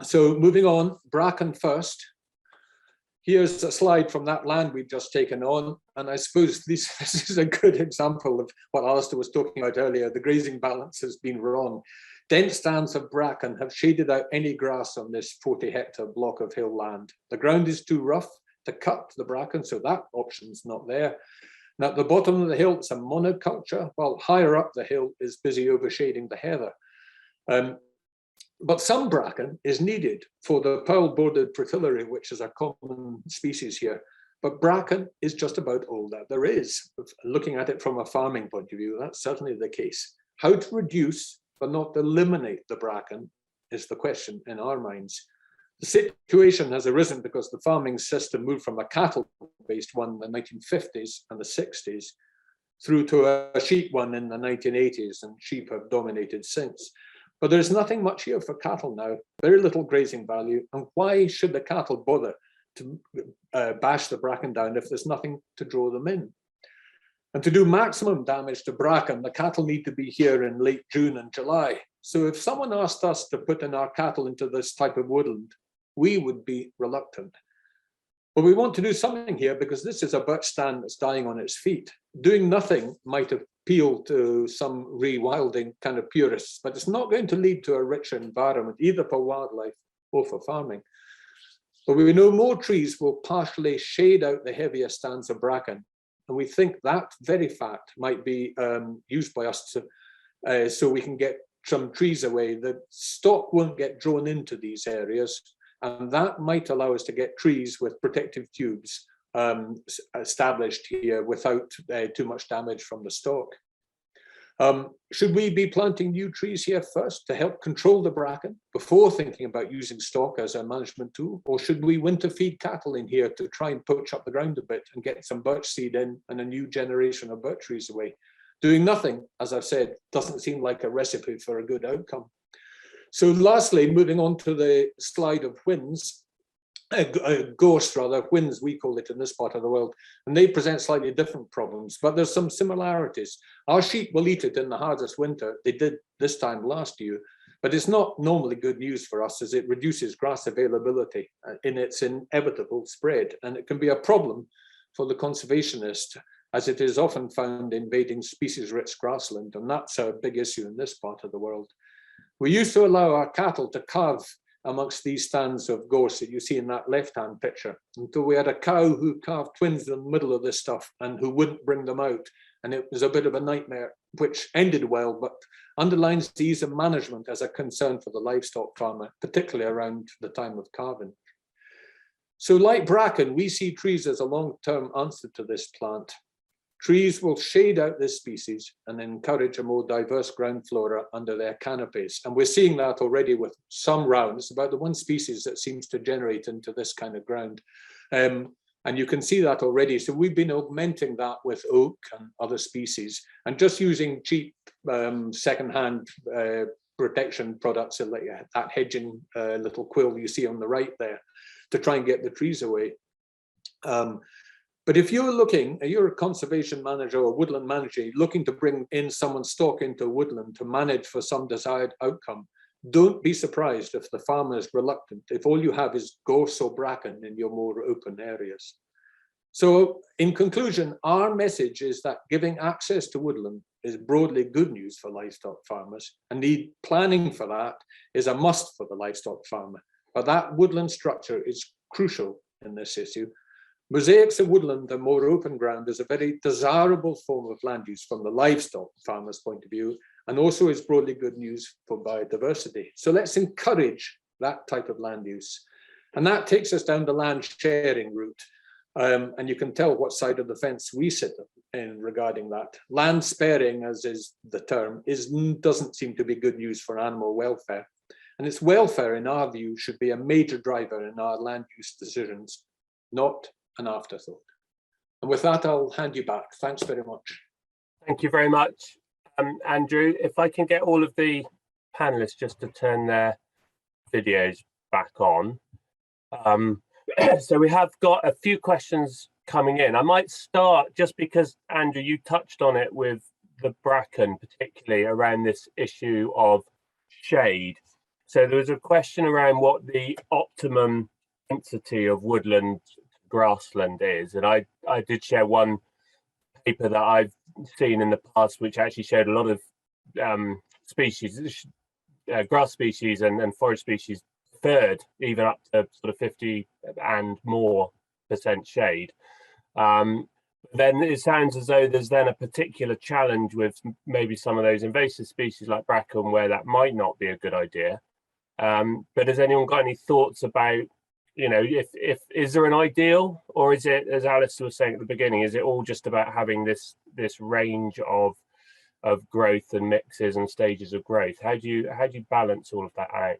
Speaker 5: So moving on, Bracken first. Here's a slide from that land we've just taken on. And I suppose this is a good example of what Alastair was talking about earlier. The grazing balance has been wrong. Dense stands of bracken have shaded out any grass on this 40-hectare block of hill land. The ground is too rough to cut the bracken, so that option's not there. Now, at the bottom of the hill, it's a monoculture, while higher up the hill is busy overshading the heather. But some bracken is needed for the pearl-bordered fritillary, which is a common species here. But bracken is just about all that there is. Looking at it from a farming point of view, that's certainly the case. How to reduce but not eliminate the bracken is the question in our minds. The situation has arisen because the farming system moved from a cattle-based one in the 1950s and the 60s through to a sheep one in the 1980s, and sheep have dominated since. But there's nothing much here for cattle now, very little grazing value, and why should the cattle bother to bash the bracken down if there's nothing to draw them in? And to do maximum damage to bracken, the cattle need to be here in late June and July. So if someone asked us to put in our cattle into this type of woodland, we would be reluctant. But we want to do something here because this is a birch stand that's dying on its feet. Doing nothing might appeal to some rewilding kind of purists, but it's not going to lead to a richer environment, either for wildlife or for farming. But we know more trees will partially shade out the heavier stands of bracken. And we think that very fact might be used by us to, so we can get some trees away. The stock won't get drawn into these areas, and that might allow us to get trees with protective tubes established here without too much damage from the stock. Should we be planting new trees here first to help control the bracken before thinking about using stock as a management tool? Or should we winter feed cattle in here to try and poach up the ground a bit and get some birch seed in and a new generation of birch trees away? Doing nothing, as I've said, doesn't seem like a recipe for a good outcome. So lastly, moving on to the slide of whins, gorse rather, whins we call it in this part of the world, and they present slightly different problems, but there's some similarities. Our sheep will eat it in the hardest winter. They did this time last year, But it's not normally good news for us, as it reduces grass availability in its inevitable spread. And it can be a problem for the conservationist, as it is often found invading species-rich grassland. And that's a big issue in this part of the world. We used to allow our cattle to calve amongst these stands of gorse that you see in that left-hand picture, until we had a cow who calved twins in the middle of this stuff and who wouldn't bring them out. And it was a bit of a nightmare, which ended well, but underlines the ease of management as a concern for the livestock farmer, particularly around the time of calving. So like bracken, we see trees as a long-term answer to this plant. Trees will shade out this species and encourage a more diverse ground flora under their canopies. And we're seeing that already with some rounds, about the one species that seems to generate into this kind of ground. And you can see that already. So we've been augmenting that with oak and other species, and just using cheap secondhand protection products, like that hedging little quill you see on the right there, to try and get the trees away. But if you're a conservation manager or woodland manager, looking to bring in someone's stock into woodland to manage for some desired outcome, don't be surprised if the farmer is reluctant, if all you have is gorse or bracken in your more open areas. So in conclusion, our message is that giving access to woodland is broadly good news for livestock farmers, and the planning for that is a must for the livestock farmer. But that woodland structure is crucial in this issue. Mosaics of woodland and more open ground is a very desirable form of land use from the livestock farmer's point of view, and also is broadly good news for biodiversity. So let's encourage that type of land use. And that takes us down the land sharing route. And you can tell what side of the fence we sit in regarding that. Land sparing, as is the term, doesn't seem to be good news for animal welfare. And its welfare, in our view, should be a major driver in our land use decisions, not an afterthought. And with that, I'll hand you back. Thanks very much.
Speaker 1: Thank you very much, Andrew. If I can get all of the panelists just to turn their videos back on. So we have got a few questions coming in. I might start, just because, Andrew, you touched on it with the bracken, particularly around this issue of shade. So there was a question around what the optimum density of woodland grassland is, and I did share one paper that I've seen in the past which actually showed a lot of species, grass species and forest species third, even up to sort of 50 and more % shade. Then it sounds as though there's then a particular challenge with maybe some of those invasive species like bracken where that might not be a good idea. But has anyone got any thoughts about, you know, if is there an ideal, or is it, as Alastair was saying at the beginning, is it all just about having this range of growth and mixes and stages of growth? How do you balance all of that out?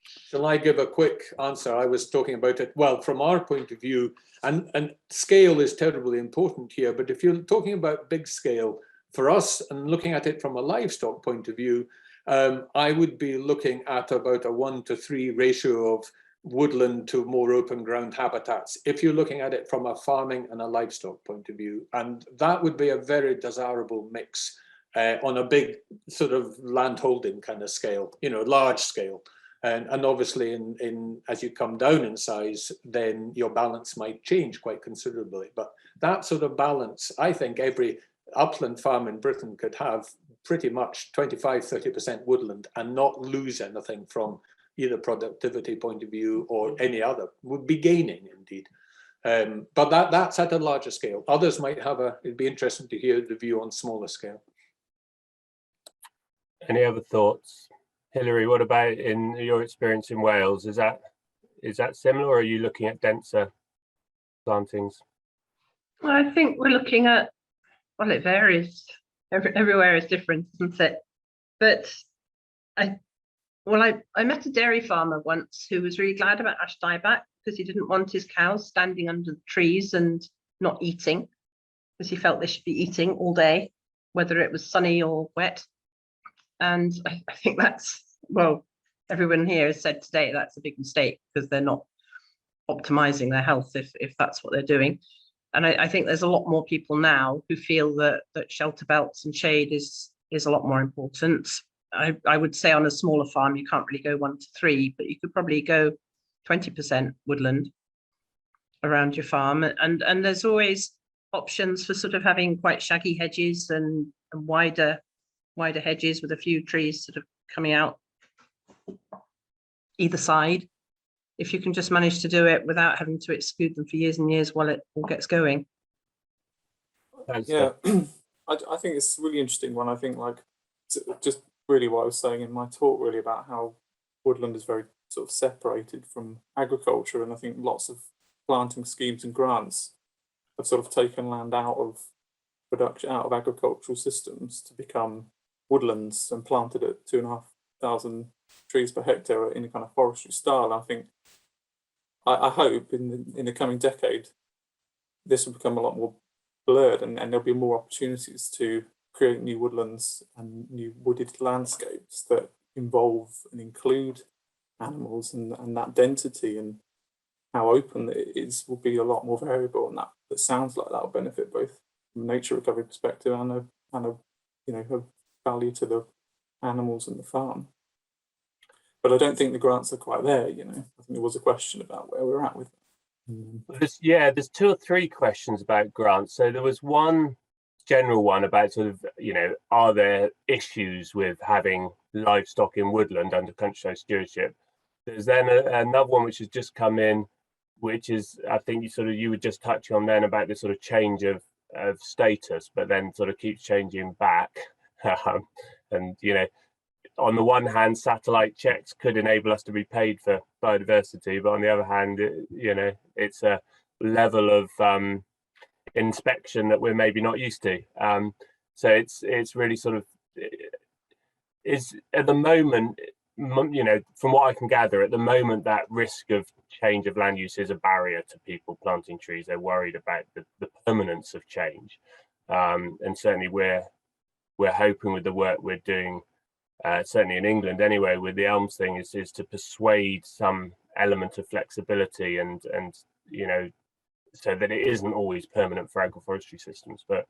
Speaker 5: Shall I give a quick answer? I was talking about it, well, from our point of view, and scale is terribly important here, but if you're talking about big scale, for us, and looking at it from a livestock point of view, I would be looking at about a 1-to-3 ratio of woodland to more open ground habitats, if you're looking at it from a farming and a livestock point of view. And that would be a very desirable mix on a big sort of land holding kind of scale, you know, large scale. And obviously in as you come down in size, then your balance might change quite considerably. But that sort of balance, I think every upland farm in Britain could have pretty much 25-30% woodland and not lose anything from either productivity point of view or any other, would be gaining indeed. But that's at a larger scale. Others might have it'd be interesting to hear the view on smaller scale.
Speaker 1: Any other thoughts? Hilary, what about in your experience in Wales? Is that similar, or are you looking at denser plantings?
Speaker 4: Well, I think we're looking at, well, it varies. Everywhere is different, isn't it? But I met a dairy farmer once who was really glad about ash dieback because he didn't want his cows standing under the trees and not eating, because he felt they should be eating all day, whether it was sunny or wet. And I think that's, well, everyone here has said today that's a big mistake, because they're not optimizing their health if that's what they're doing. And I think there's a lot more people now who feel that shelter belts and shade is is a lot more important. I would say on a smaller farm, you can't really go 1 to 3, but you could probably go 20% woodland around your farm. And there's always options for sort of having quite shaggy hedges and wider hedges with a few trees sort of coming out either side, if you can just manage to do it without having to exclude them for years and years while it all gets going.
Speaker 2: Yeah, I think it's a really interesting one. I think, like, just really what I was saying in my talk, really, about how woodland is very sort of separated from agriculture, and I think lots of planting schemes and grants have sort of taken land out of production, out of agricultural systems, to become woodlands and planted at 2,500 trees per hectare in a kind of forestry style. I think, I hope in the coming decade, this will become a lot more blurred, and there'll be more opportunities to create new woodlands and new wooded landscapes that involve and include animals, and that density and how open it is will be a lot more variable, and that sounds like that will benefit both from a nature recovery perspective and a value to the animals and the farm. But I don't think the grants are quite there. I think there was a question about where we're at with it.
Speaker 1: There's 2 or 3 questions about grants. So there was one general one about sort of, are there issues with having livestock in woodland under countryside stewardship? There's then another one which has just come in, which is, I think you were just touching on then about this sort of change of status, but then sort of keeps changing back. And on the one hand, satellite checks could enable us to be paid for biodiversity, but on the other hand, it's a level of inspection that we're maybe not used to. So it's really sort of, is at the moment, from what I can gather, at the moment, that risk of change of land use is a barrier to people planting trees. They're worried about the permanence of change, and certainly we're hoping with the work we're doing, certainly in England anyway, with the elms thing, is to persuade some element of flexibility and so that it isn't always permanent for agroforestry systems. But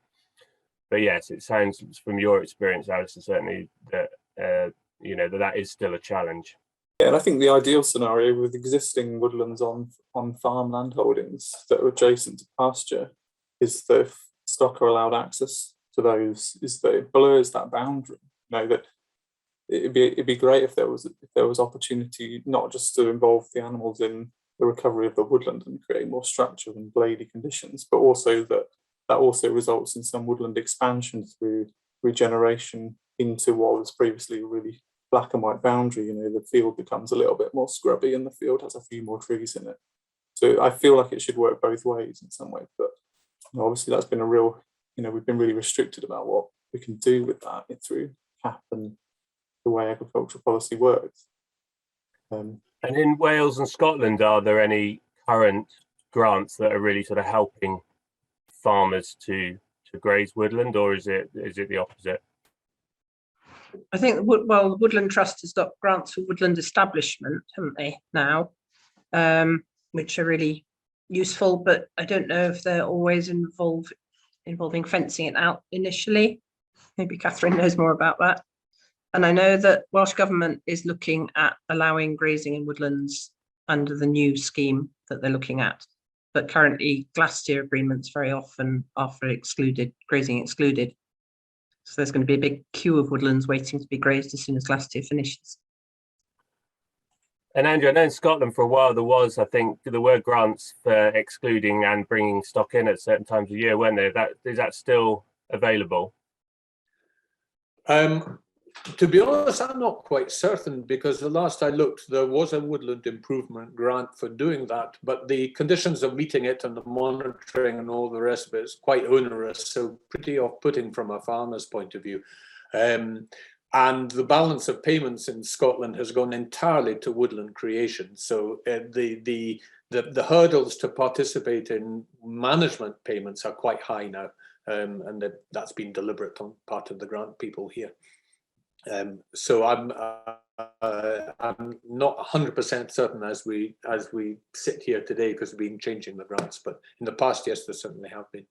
Speaker 1: yes, it sounds from your experience, Alistair, certainly that that is still a challenge.
Speaker 2: Yeah, and I think the ideal scenario with existing woodlands on farmland holdings that are adjacent to pasture is that if stock are allowed access to those, is that it blurs that boundary. That it'd be great if there was opportunity not just to involve the animals in the recovery of the woodland and create more structure and blady conditions, but also that also results in some woodland expansion through regeneration into what was previously a really black and white boundary. The field becomes a little bit more scrubby and the field has a few more trees in it. So I feel like it should work both ways in some way, but obviously that's been a real, we've been really restricted about what we can do with that through CAP and the way agricultural policy works.
Speaker 1: And in Wales and Scotland, are there any current grants that are really sort of helping farmers to graze woodland, or is it the opposite?
Speaker 4: I think, the Woodland Trust has got grants for woodland establishment, haven't they, now, which are really useful, but I don't know if they're always involving fencing it out initially. Maybe Catherine knows more about that. And I know that Welsh Government is looking at allowing grazing in woodlands under the new scheme that they're looking at. But currently, glass-tier agreements very often are for grazing excluded. So there's going to be a big queue of woodlands waiting to be grazed as soon as glass-tier finishes.
Speaker 1: And Andrew, I know in Scotland for a while there were grants for excluding and bringing stock in at certain times of year, weren't there? Is that still available?
Speaker 5: To be honest, I'm not quite certain, because the last I looked, there was a woodland improvement grant for doing that, but the conditions of meeting it and the monitoring and all the rest of it is quite onerous, so pretty off-putting from a farmer's point of view. And the balance of payments in Scotland has gone entirely to woodland creation. So the hurdles to participate in management payments are quite high now, and that's been deliberate on part of the grant people here. So I'm not 100% certain as we sit here today, because we've been changing the grants, but in the past, yes, there certainly have been.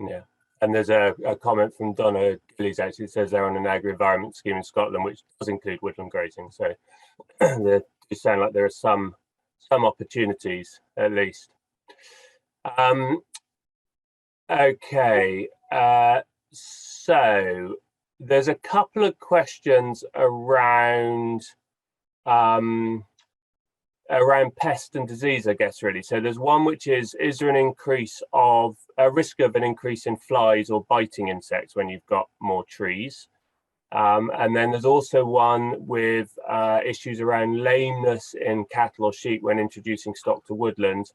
Speaker 1: Yeah. And there's a comment from Donna Gillies, actually, it says they're on an agri-environment scheme in Scotland, which does include woodland grazing. So they sound like there are some opportunities, at least. Okay, so there's a couple of questions around pest and disease, I guess, really. So there's one which is there an increase of a risk of an increase in flies or biting insects when you've got more trees? And then there's also one with issues around lameness in cattle or sheep when introducing stock to woodland.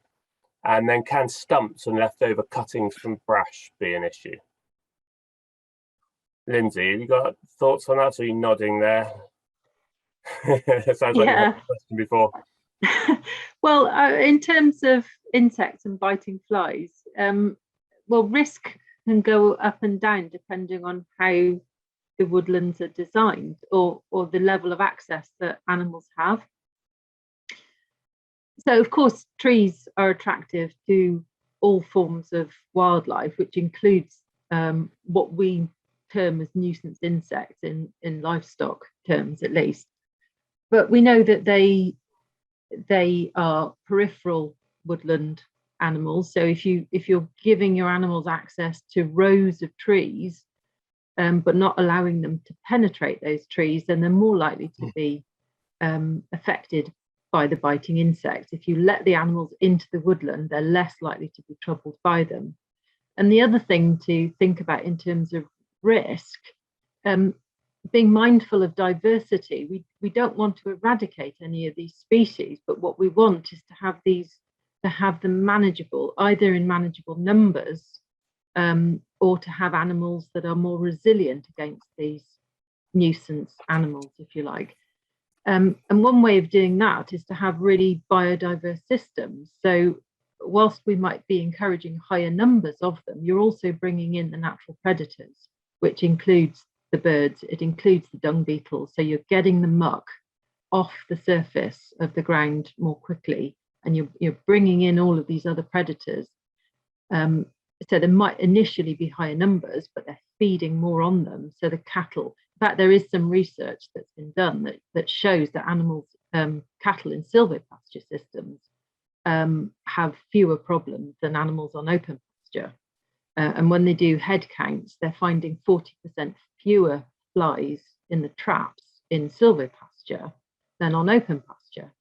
Speaker 1: And then can stumps and leftover cuttings from brash be an issue? Lindsay, have you got thoughts on that? Are you nodding there? It sounds like you had a question before.
Speaker 3: Well, in terms of insects and biting flies, well, risk can go up and down depending on how the woodlands are designed or the level of access that animals have. So, of course, trees are attractive to all forms of wildlife, which includes what we term as nuisance insects in livestock terms, at least. But we know that they are peripheral woodland animals. So if you're giving your animals access to rows of trees, but not allowing them to penetrate those trees, then they're more likely to be affected by the biting insects. If you let the animals into the woodland, they're less likely to be troubled by them. And the other thing to think about in terms of risk, being mindful of diversity, we don't want to eradicate any of these species, but what we want is to have them manageable, either in manageable numbers, or to have animals that are more resilient against these nuisance animals, if you like. And one way of doing that is to have really biodiverse systems. So whilst we might be encouraging higher numbers of them, you're also bringing in the natural predators, which includes the birds, it includes the dung beetles. So you're getting the muck off the surface of the ground more quickly, and you're bringing in all of these other predators. So there might initially be higher numbers, but they're feeding more on them. So the cattle, in fact, there is some research that's been done that shows that animals, cattle in silvopasture systems have fewer problems than animals on open pasture. And when they do head counts, they're finding 40% fewer flies in the traps in silvopasture than on open pasture,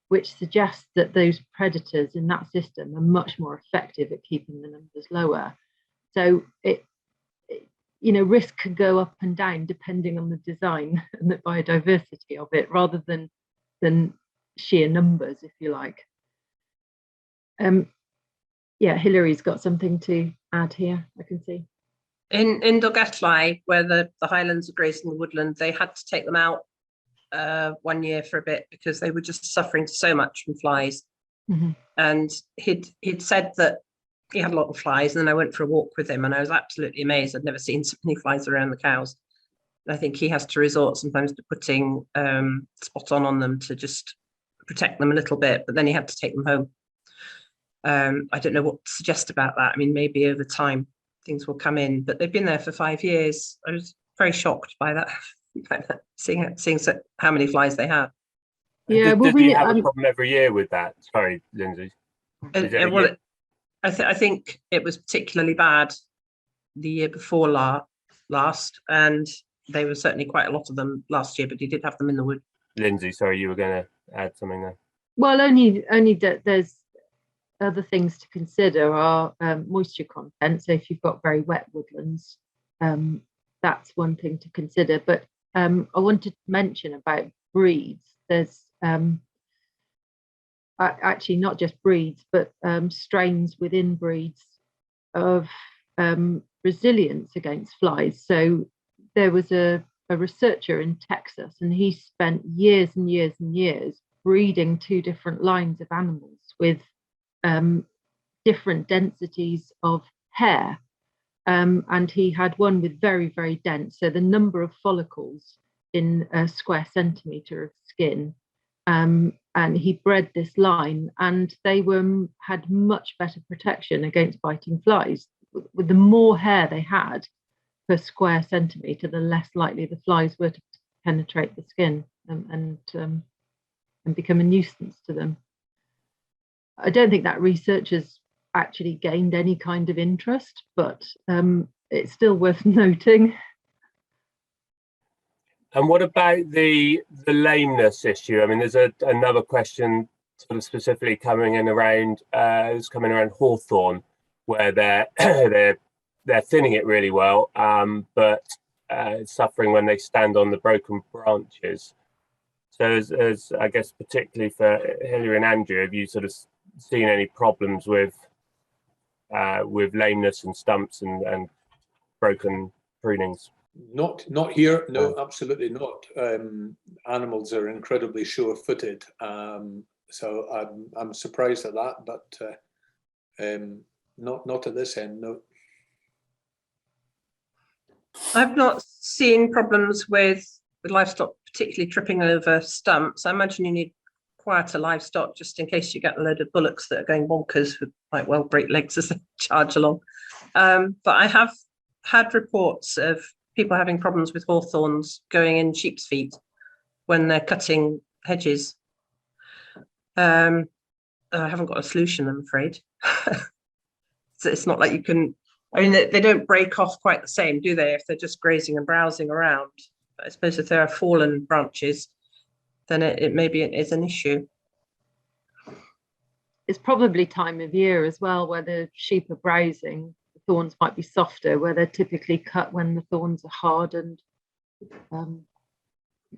Speaker 3: which suggests that those predators in that system are much more effective at keeping the numbers lower. So risk can go up and down depending on the design and the biodiversity of it, rather than sheer numbers, if you like. Hilary's got something to add here, I can see.
Speaker 4: In Dolgellau, where the Highlands are grazing the woodland, they had to take them out 1 year for a bit because they were just suffering so much from flies.
Speaker 3: Mm-hmm.
Speaker 4: And he'd said that he had a lot of flies, and then I went for a walk with him and I was absolutely amazed. I'd never seen so many flies around the cows. And I think he has to resort sometimes to putting spot on them to just protect them a little bit, but then he had to take them home. I don't know what to suggest about that. I mean, maybe over time things will come in, but they've been there for 5 years. I was very shocked by that, seeing how many flies they have.
Speaker 1: Yeah, does he have a problem every year with that? Sorry, Lindsay.
Speaker 4: I think it was particularly bad the year before last, and they were certainly quite a lot of them last year, but he did have them in the wood.
Speaker 1: Lindsay, sorry, you were going to add something there.
Speaker 3: Well, only that there's other things to consider are moisture content. So if you've got very wet woodlands, that's one thing to consider. But I wanted to mention about breeds. There's actually not just breeds, but strains within breeds of resilience against flies. So there was a researcher in Texas, and he spent years and years and years breeding 2 different lines of animals with different densities of hair. And he had one with very, very dense. So the number of follicles in a square centimetre of skin. And he bred this line, and they had much better protection against biting flies. with the more hair they had per square centimetre, the less likely the flies were to penetrate the skin and become a nuisance to them. I don't think that research has actually gained any kind of interest, but it's still worth noting.
Speaker 1: And what about the lameness issue? I mean, there's another question sort of specifically coming around hawthorn, where they're they're thinning it really well, but suffering when they stand on the broken branches. So as I guess particularly for Hilary and Andrew, have you sort of seen any problems with lameness and stumps and broken prunings?
Speaker 5: Not here. No, absolutely not. Animals are incredibly sure-footed, so I'm surprised at that, but not at this end. No.
Speaker 4: I've not seen problems with livestock particularly tripping over stumps. I imagine you need quieter livestock just in case you get a load of bullocks that are going bonkers with might well break legs as they charge along. But I have had reports of people having problems with hawthorns going in sheep's feet when they're cutting hedges. I haven't got a solution, I'm afraid. So it's not like you can, I mean, they don't break off quite the same, do they, if they're just grazing and browsing around? But I suppose if there are fallen branches, then it maybe it is an issue.
Speaker 3: It's probably time of year as well, where the sheep are browsing. The thorns might be softer, where they're typically cut when the thorns are hard and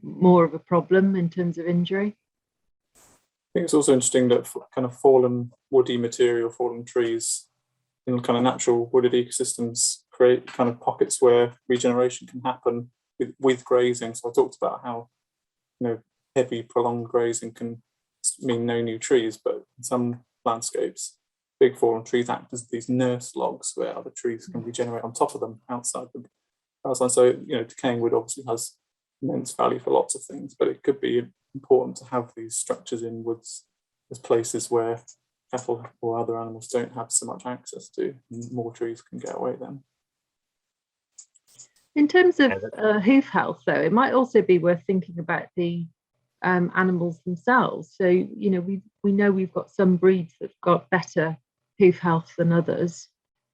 Speaker 3: more of a problem in terms of injury.
Speaker 2: I think it's also interesting that kind of fallen woody material, fallen trees in kind of natural wooded ecosystems create kind of pockets where regeneration can happen with grazing. So I talked about how, heavy prolonged grazing can mean no new trees, but in some landscapes, big fallen trees act as these nurse logs where other trees can regenerate on top of them outside them. So, decaying wood obviously has immense value for lots of things, but it could be important to have these structures in woods as places where cattle or other animals don't have so much access to, and more trees can get away then.
Speaker 3: In terms of hoof health, though, it might also be worth thinking about the animals themselves. So, we know we've got some breeds that've got better hoof health than others.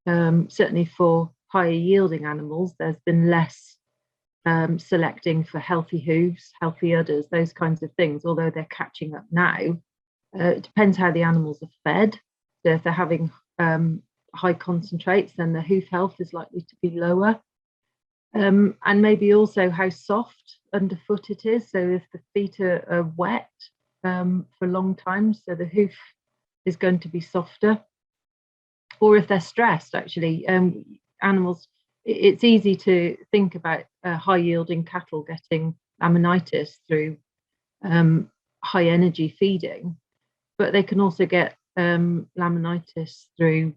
Speaker 3: Certainly for higher yielding animals, there's been less selecting for healthy hooves, healthy udders, those kinds of things, although they're catching up now. It depends how the animals are fed. So if they're having high concentrates, then the hoof health is likely to be lower. And maybe also how soft underfoot it is. So if the feet are wet for long times, so the hoof is going to be softer. Or if they're stressed, actually, animals, it's easy to think about high yielding cattle getting laminitis through high energy feeding, but they can also get laminitis through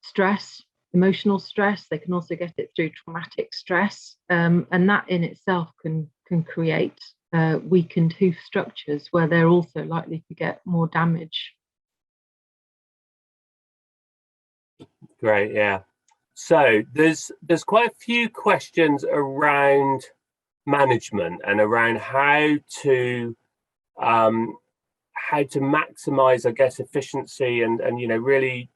Speaker 3: stress, emotional stress. They can also get it through traumatic stress, and that in itself can create weakened hoof structures where they're also likely to get more damage.
Speaker 1: Great, yeah. So there's quite a few questions around management and around how to maximize, I guess, efficiency and really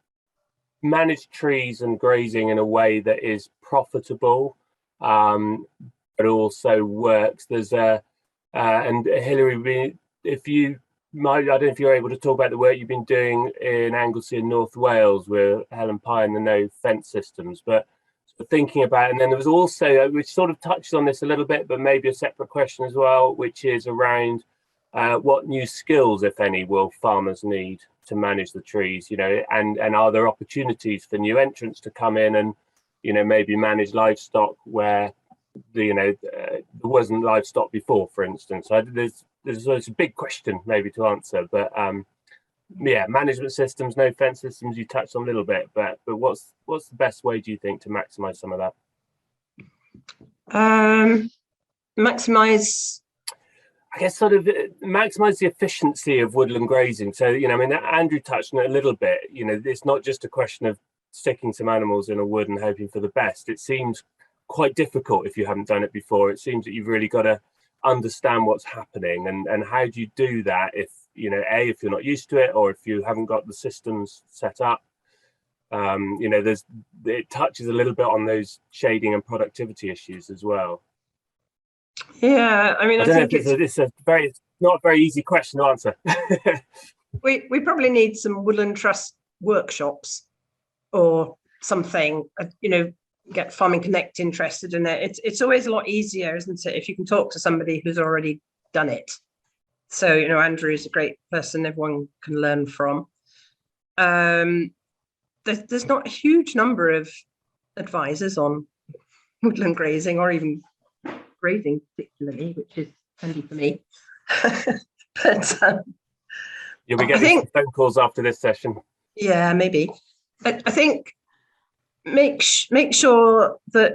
Speaker 1: manage trees and grazing in a way that is profitable, but also works. There's and Hilary, if you might, I don't know if you're able to talk about the work you've been doing in Anglesey in North Wales with Helen Pye and the no fence systems, but thinking about, and then there was also, which sort of touched on this a little bit, but maybe a separate question as well, which is around what new skills, if any, will farmers need to manage the trees, and are there opportunities for new entrants to come in and, maybe manage livestock where there wasn't livestock before, for instance. So there's a big question maybe to answer, but management systems, no fence systems, you touched on a little bit, but what's the best way, do you think, to maximize some of that?
Speaker 4: Maximize,
Speaker 1: I guess, sort of maximize the efficiency of woodland grazing. So, Andrew touched on it a little bit. It's not just a question of sticking some animals in a wood and hoping for the best. It seems quite difficult if you haven't done it before. It seems that you've really got to understand what's happening, and how do you do that if, you know, if you're not used to it, or if you haven't got the systems set up. You know, it touches a little bit on those shading and productivity issues as well.
Speaker 4: Yeah, I mean,
Speaker 1: I don't know if it's not a very easy question to answer.
Speaker 4: we probably need some Woodland Trust workshops or something, you know, get Farming Connect interested in it. It's always a lot easier, isn't it, if you can talk to somebody who's already done it. So, you know, Andrew is a great person everyone can learn from. There's not a huge number of advisors on woodland grazing, or even grazing particularly, which is handy for me. But
Speaker 1: You'll be getting some phone calls after this session.
Speaker 4: Yeah, maybe. I think make sure that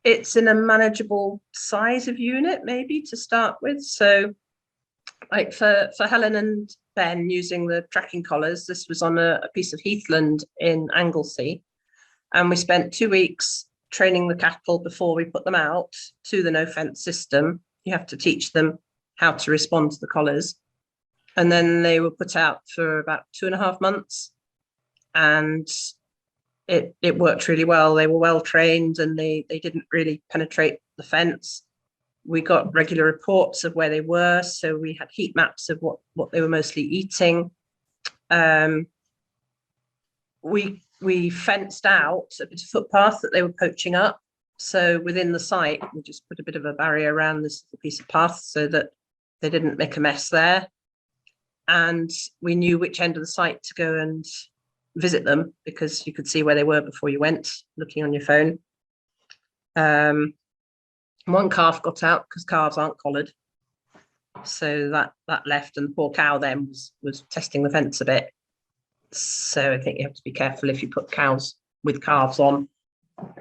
Speaker 4: it's in a manageable size of unit, maybe, to start with. So like for Helen and Ben using the tracking collars, this was on a piece of heathland in Anglesey, and we spent 2 weeks training the cattle before we put them out to the no fence system. You have to teach them how to respond to the collars, and then they were put out for about 2.5 months, and it worked really well. They were well trained, and they didn't really penetrate the fence. We got regular reports of where they were, so we had heat maps of what they were mostly eating. We fenced out a bit of footpath that they were poaching up. So within the site, we just put a bit of a barrier around this piece of path so that they didn't make a mess there. And we knew which end of the site to go and visit them, because you could see where they were before you went, looking on your phone. One calf got out because calves aren't collared, so that left, and the poor cow then was testing the fence a bit. So I think you have to be careful if you put cows with calves on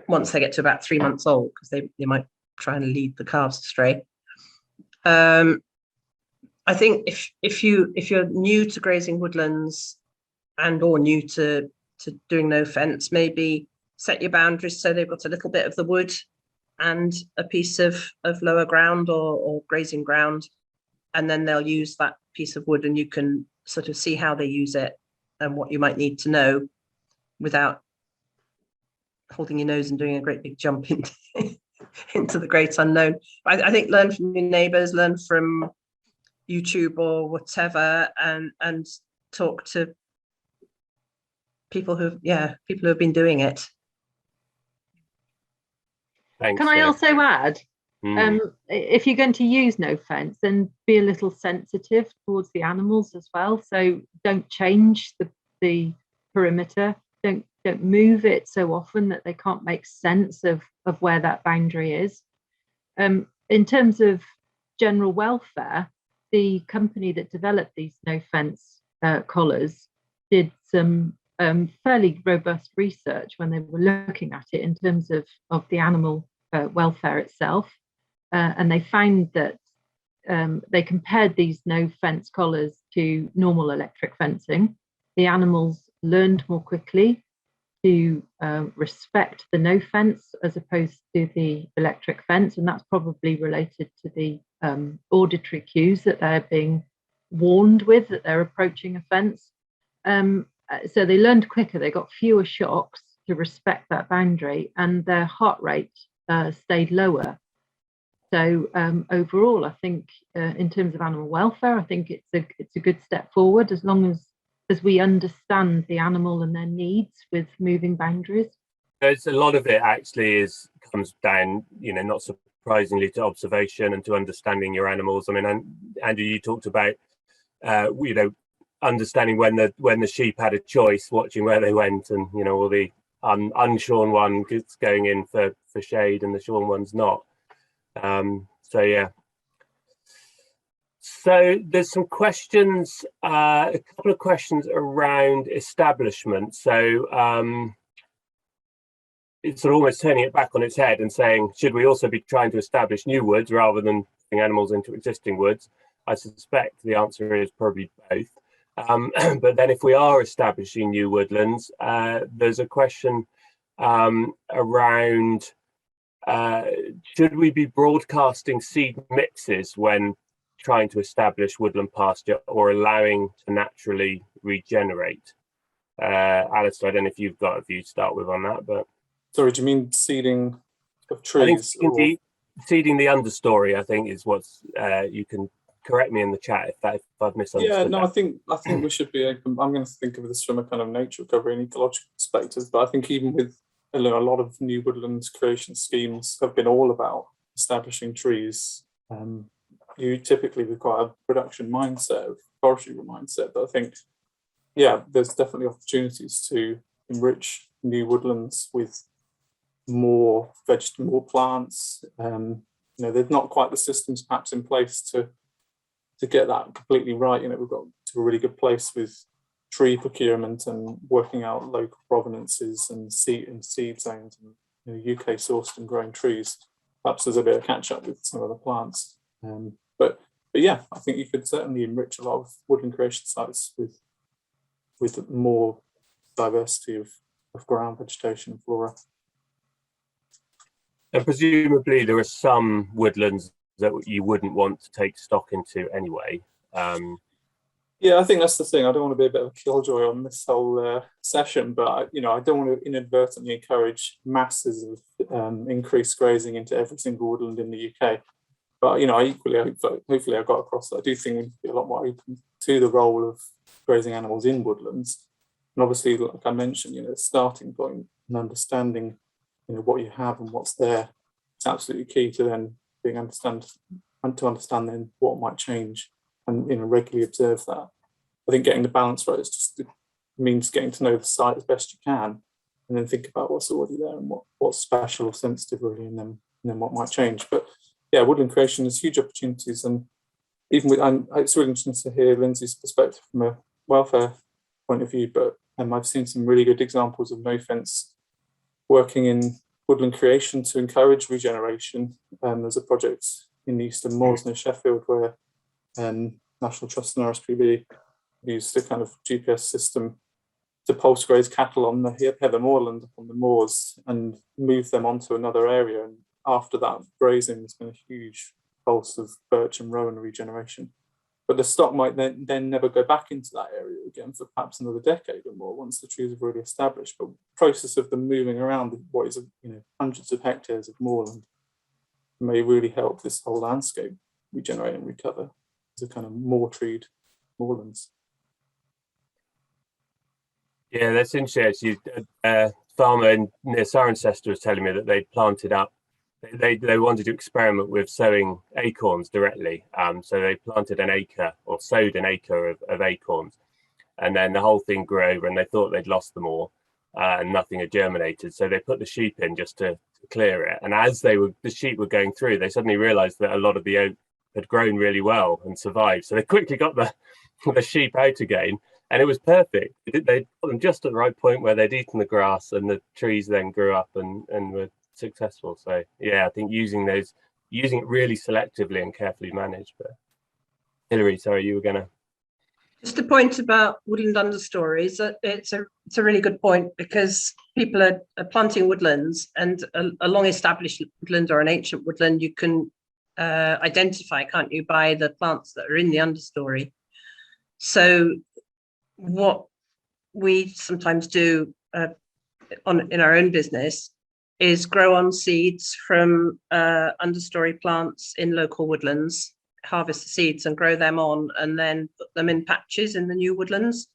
Speaker 4: once they get to about 3 months old, because they might try and lead the calves astray. I think if you're new to grazing woodlands and or new to doing no fence, maybe set your boundaries so they've got a little bit of the wood and a piece of lower ground or grazing ground, and then they'll use that piece of wood, and you can sort of see how they use it and what you might need to know without holding your nose and doing a great big jump into the great unknown. I think learn from your neighbours, learn from YouTube or whatever, and talk to people who have been doing it.
Speaker 1: Thanks,
Speaker 3: Can I also add, if you're going to use no fence, then be a little sensitive towards the animals as well. So don't change the perimeter. Don't move it so often that they can't make sense of where that boundary is. In terms of general welfare, the company that developed these no fence collars did some fairly robust research when they were looking at it in terms of the animal welfare itself, and they found that they compared these no fence collars to normal electric fencing. The animals learned more quickly to respect the no fence as opposed to the electric fence, and that's probably related to the auditory cues that they're being warned with, that they're approaching a fence. So they learned quicker, they got fewer shocks to respect that boundary, and their heart rate stayed lower. So overall, I think in terms of animal welfare, I think it's a good step forward, as long as we understand the animal and their needs with moving boundaries.
Speaker 1: There's a lot of it actually comes down, you know, not surprisingly, to observation and to understanding your animals. I mean, Andrew, you talked about you know, understanding when the sheep had a choice, watching where they went, and you know, all the unshorn one going in for shade and the shorn one's not. So yeah. So there's some questions, a couple of questions around establishment. So it's sort of almost turning it back on its head and saying, should we also be trying to establish new woods rather than putting animals into existing woods? I suspect the answer is probably both. But then if we are establishing new woodlands, there's a question around should we be broadcasting seed mixes when trying to establish woodland pasture, or allowing to naturally regenerate? Alastair, I don't know if you've got a view to start with on that, but
Speaker 2: Sorry, do you mean seeding of
Speaker 1: I think
Speaker 2: trees?
Speaker 1: seeding the understory, I think, is what's you can correct me in the chat if I've misunderstood.
Speaker 2: Yeah, no,
Speaker 1: that.
Speaker 2: I think we should be open. I'm going to think of this from a kind of nature recovery and ecological perspective, but I think even with a lot of new woodland creation schemes have been all about establishing trees. You typically require a production mindset, a forestry mindset, but I think, yeah, there's definitely opportunities to enrich new woodlands with more vegetable plants. There's not quite the systems perhaps in place to get that completely right. We've got to a really good place with tree procurement and working out local provenances and seed zones and UK sourced and grown trees. Perhaps there's a bit of catch up with some other plants. But yeah, I think you could certainly enrich a lot of woodland creation sites with more diversity of ground vegetation and flora.
Speaker 1: And presumably there are some woodlands that you wouldn't want to take stock into anyway.
Speaker 2: Yeah, I think that's the thing. I don't want to be a bit of a killjoy on this whole session, but I don't want to inadvertently encourage masses of increased grazing into every single woodland in the UK. But I equally hopefully I got across that I do think we need to be a lot more open to the role of grazing animals in woodlands. And obviously, like I mentioned, starting point and understanding, what you have and what's there, it's absolutely key to then understand then what might change and regularly observe that. I think getting the balance right is just means getting to know the site as best you can, and then think about what's already there and what's special or sensitive really, and then what might change. But yeah, woodland creation has huge opportunities, and even with it's really interesting to hear Lindsay's perspective from a welfare point of view. But I've seen some really good examples of no fence working in woodland creation to encourage regeneration. There's a project in the Eastern Moors near Sheffield where National Trust and RSPB used a kind of GPS system to pulse graze cattle on the heather moorland on the moors and move them onto another area. And after that grazing, there's been a huge pulse of birch and rowan regeneration. But the stock might then never go back into that area again for perhaps another decade or more once the trees have already established. But the process of them moving around what is hundreds of hectares of moorland may really help this whole landscape regenerate and recover as a kind of more treed moorlands.
Speaker 1: Yeah, that's interesting. A farmer near Cirencester was telling me that they planted up. They wanted to experiment with sowing acorns directly. So they planted an acre or sowed an acre of acorns, and then the whole thing grew over, and they thought they'd lost them all, and nothing had germinated. So they put the sheep in just to clear it. And as the sheep were going through, they suddenly realised that a lot of the oak had grown really well and survived. So they quickly got the sheep out again, and it was perfect. They put them just at the right point where they'd eaten the grass, and the trees then grew up and were successful. So yeah, I think using it really selectively and carefully managed. But Hilary, sorry, you were gonna.
Speaker 4: Just a point about woodland understories. It's a really good point, because people are planting woodlands, and a long established woodland or an ancient woodland you can identify, can't you, by the plants that are in the understory. So what we sometimes do in our own business is grow on seeds from understory plants in local woodlands, harvest the seeds and grow them on, and then put them in patches in the new woodlands,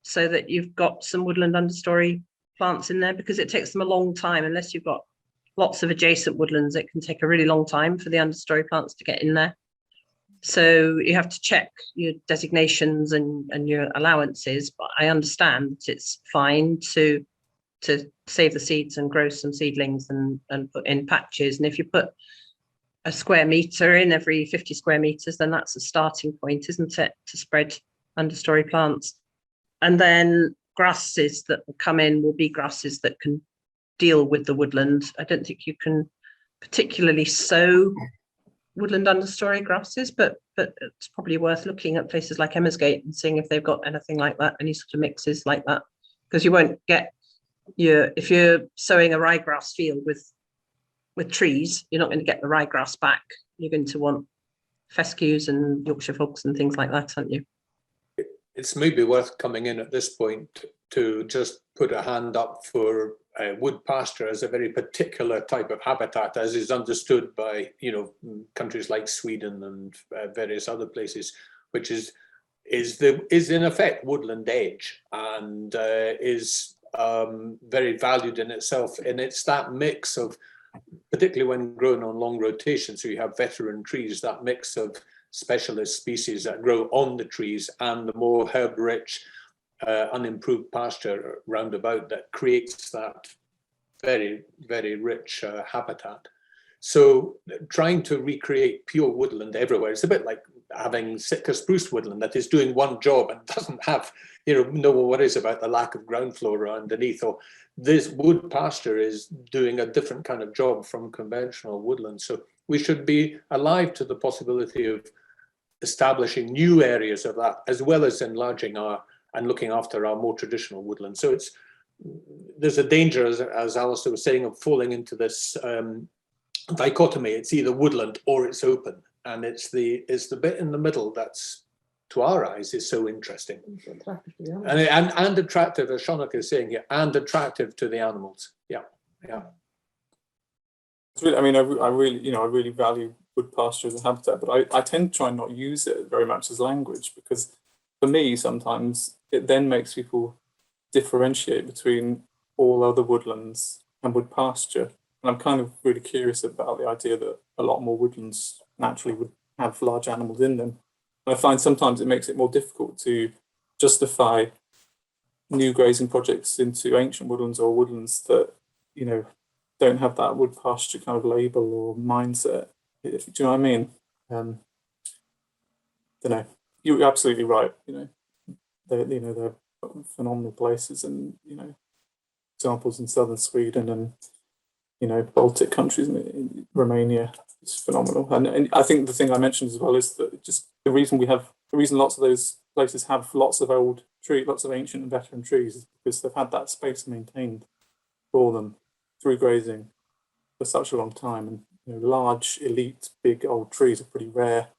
Speaker 4: so that you've got some woodland understory plants in there, because it takes them a long time. Unless you've got lots of adjacent woodlands, it can take a really long time for the understory plants to get in there. So you have to check your designations and your allowances, but I understand that it's fine to save the seeds and grow some seedlings and put in patches. And if you put a square metre in every 50 square metres, then that's a starting point, isn't it, to spread understory plants. And then grasses that will come in will be grasses that can deal with the woodland. I don't think you can particularly sow woodland understory grasses, but it's probably worth looking at places like Emmersgate and seeing if they've got anything like that, any sort of mixes like that, because you won't get if you're sowing a ryegrass field with trees, you're not going to get the ryegrass back. You're going to want fescues and Yorkshire fogs and things like that, aren't you?
Speaker 5: It's maybe worth coming in at this point to just put a hand up for wood pasture as a very particular type of habitat, as is understood by countries like Sweden and various other places, which is in effect woodland edge, and is very valued in itself. And it's that mix of, particularly when grown on long rotation, so you have veteran trees, that mix of specialist species that grow on the trees and the more herb-rich, unimproved pasture roundabout that creates that very, very rich habitat. So trying to recreate pure woodland everywhere, it's a bit like having Sitka spruce woodland that is doing one job and doesn't have, no worries about the lack of ground flora underneath. Or this wood pasture is doing a different kind of job from conventional woodland. So we should be alive to the possibility of establishing new areas of that, as well as enlarging and looking after our more traditional woodland. So there's a danger, as Alastair was saying, of falling into this dichotomy. It's either woodland or it's open, and it's the bit in the middle that's, to our eyes, is so interesting and attractive, as Seonag is saying here, and attractive to the animals. Yeah.
Speaker 2: It's really, I mean, I really value wood pasture as a habitat, but I tend to try and not use it very much as language, because for me sometimes it then makes people differentiate between all other woodlands and wood pasture. And I'm kind of really curious about the idea that a lot more woodlands naturally would have large animals in them. And I find sometimes it makes it more difficult to justify new grazing projects into ancient woodlands or woodlands that, don't have that wood pasture kind of label or mindset. Do you know what I mean? Don't know. You're absolutely right. They're phenomenal places, and examples in southern Sweden and Baltic countries, in Romania is phenomenal. And I think the thing I mentioned as well is that just the reason lots of those places have lots of old trees, lots of ancient and veteran trees, is because they've had that space maintained for them through grazing for such a long time. And large, elite, big old trees are pretty rare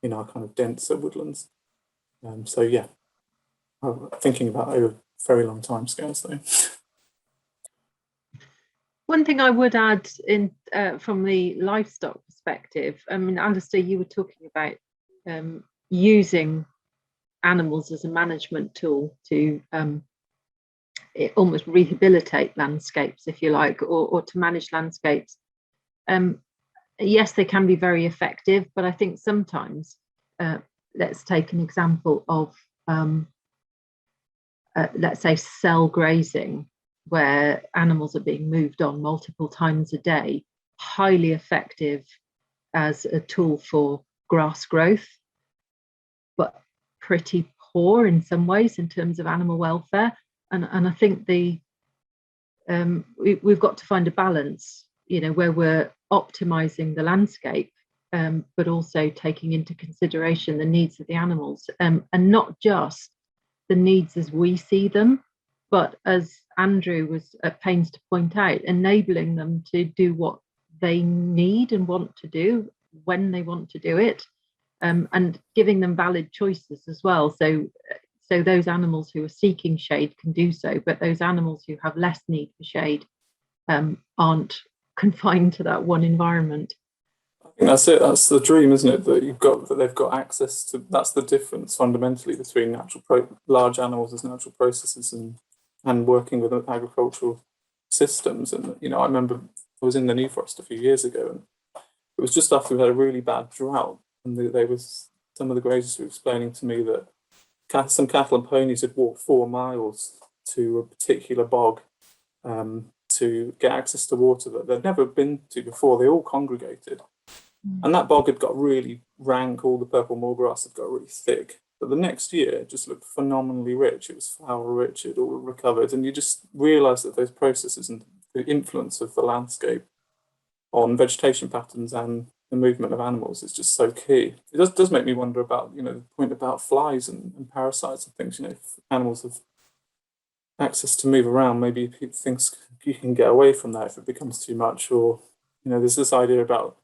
Speaker 2: in our kind of denser woodlands. So yeah, I'm thinking about over very long time scales though.
Speaker 3: One thing I would add in from the livestock perspective, I mean, Alastair, you were talking about using animals as a management tool to almost rehabilitate landscapes, if you like, or to manage landscapes. Yes, they can be very effective, but I think sometimes, let's take an example of, let's say, cell grazing, where animals are being moved on multiple times a day, highly effective as a tool for grass growth, but pretty poor in some ways in terms of animal welfare. And I think we've got to find a balance, where we're optimizing the landscape, but also taking into consideration the needs of the animals, and not just the needs as we see them, but as Andrew was at pains to point out, enabling them to do what they need and want to do when they want to do it, and giving them valid choices as well. So those animals who are seeking shade can do so, but those animals who have less need for shade aren't confined to that one environment.
Speaker 2: I think that's it. That's the dream, isn't it? That they've got access to. That's the difference fundamentally between large animals as natural processes and working with agricultural systems. And I remember I was in the New Forest a few years ago, and it was just after we had a really bad drought, and some of the grazers were explaining to me that some cattle and ponies had walked 4 miles to a particular bog to get access to water that they'd never been to before. They all congregated. And that bog had got really rank, all the purple moorgrass had got really thick. But the next year, it just looked phenomenally rich. It was flower rich, it all recovered. And you just realise that those processes and the influence of the landscape on vegetation patterns and the movement of animals is just so key. It does make me wonder about, the point about flies and parasites and things. If animals have access to move around, maybe things you can get away from that if it becomes too much. Or, there's this idea about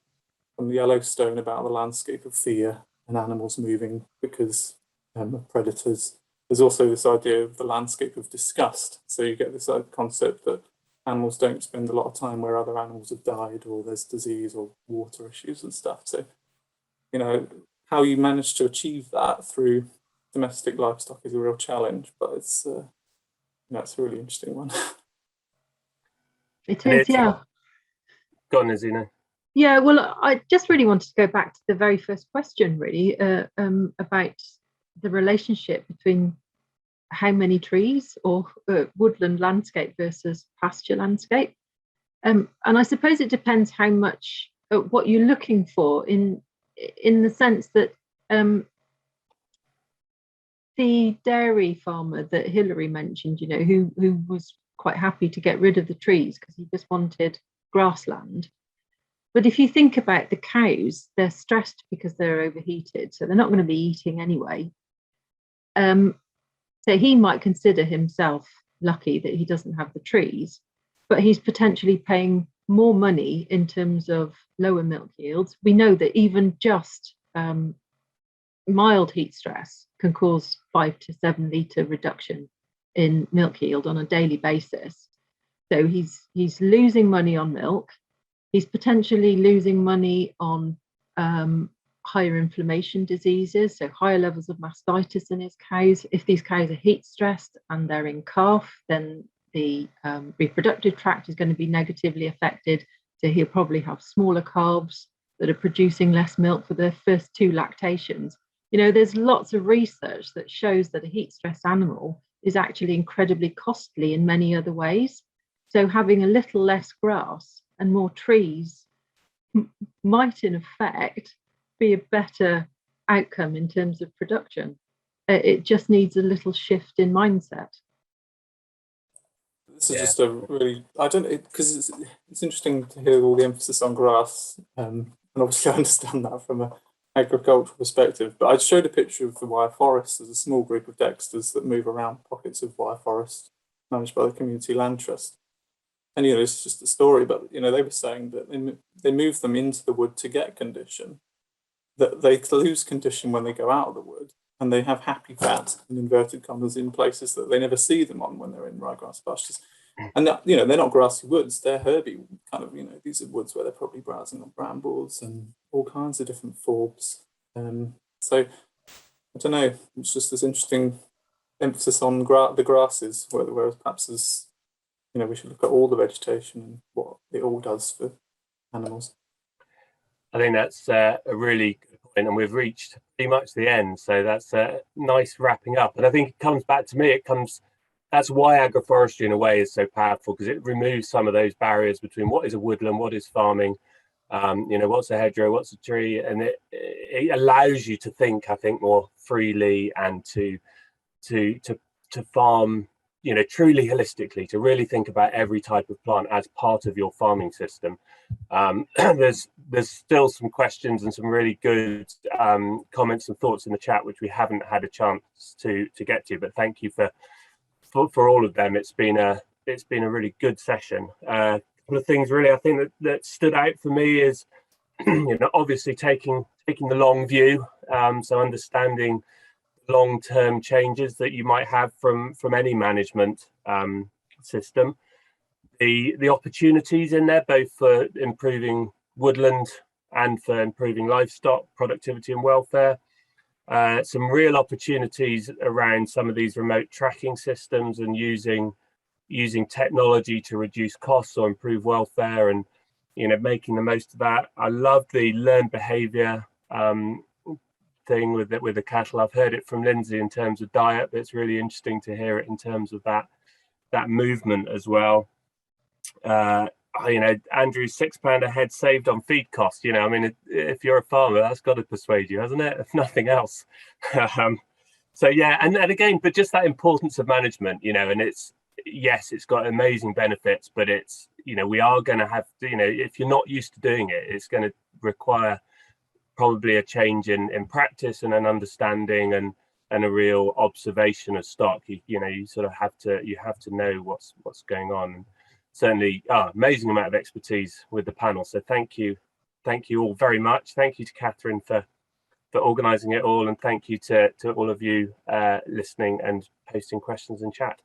Speaker 2: from the Yellowstone about the landscape of fear and animals moving because of predators. There's also this idea of the landscape of disgust. So you get this concept that animals don't spend a lot of time where other animals have died, or there's disease or water issues and stuff. So, how you manage to achieve that through domestic livestock is a real challenge, but it's it's a really interesting one.
Speaker 3: It is, yeah.
Speaker 1: Go on, Azina.
Speaker 3: Yeah, well, I just really wanted to go back to the very first question, really, about the relationship between how many trees or woodland landscape versus pasture landscape. And I suppose it depends how much what you're looking for in the sense that the dairy farmer that Hilary mentioned, who was quite happy to get rid of the trees because he just wanted grassland. But if you think about the cows, they're stressed because they're overheated, so they're not going to be eating anyway. So he might consider himself lucky that he doesn't have the trees, but he's potentially paying more money in terms of lower milk yields. We know that even just mild heat stress can cause 5 to 7 litre reduction in milk yield on a daily basis. So he's losing money on milk. He's potentially losing money on higher inflammation diseases, so higher levels of mastitis in his cows. If these cows are heat stressed and they're in calf, then the reproductive tract is going to be negatively affected. So he'll probably have smaller calves that are producing less milk for their first 2 lactations. There's lots of research that shows that a heat stressed animal is actually incredibly costly in many other ways. So having a little less grass and more trees might in effect be a better outcome in terms of production. It just needs a little shift in mindset.
Speaker 2: This is just a really, because it's interesting to hear all the emphasis on grass, and obviously I understand that from an agricultural perspective, but I showed a picture of the wire forest as a small group of dexters that move around pockets of wire forest managed by the Community Land Trust. And, it's just a story, but, they were saying that they move them into the wood to get condition, that they lose condition when they go out of the wood, and they have happy fat, in inverted commas, in places that they never see them on when they're in ryegrass pastures. And, they're not grassy woods, they're herby, kind of, these are woods where they're probably browsing on brambles and all kinds of different forbs. So, I don't know, it's just this interesting emphasis on the grasses, whereas perhaps as we should look at all the vegetation and what it all does for animals.
Speaker 1: I think that's a really good point, and we've reached pretty much the end. So that's a nice wrapping up. And I think it comes back to me. That's why agroforestry in a way is so powerful, because it removes some of those barriers between what is a woodland, what is farming, what's a hedgerow, what's a tree, and it allows you to think, I think, more freely and to farm, truly holistically, to really think about every type of plant as part of your farming system. There's still some questions and some really good comments and thoughts in the chat which we haven't had a chance to get to, but thank you for all of them. It's been a really good session. A couple of things really I think that stood out for me is obviously taking the long view, so understanding long-term changes that you might have from any management system, the opportunities in there both for improving woodland and for improving livestock productivity and welfare, some real opportunities around some of these remote tracking systems and using technology to reduce costs or improve welfare, and making the most of that. I love the learned behavior thing with the cattle. I've heard it from Lindsay in terms of diet, but it's really interesting to hear it in terms of that movement as well. Andrew's £6 a head saved on feed costs. If you're a farmer, that's got to persuade you, hasn't it? If nothing else. So yeah, and again, but just that importance of management, and it's got amazing benefits, but it's we are going to have to, if you're not used to doing it, it's going to require probably a change in practice and an understanding and a real observation of stock. You sort of have to know what's going on. Certainly amazing amount of expertise with the panel, so thank you all very much. Thank you to Catherine for organising it all, and thank you to all of you listening and posting questions in chat.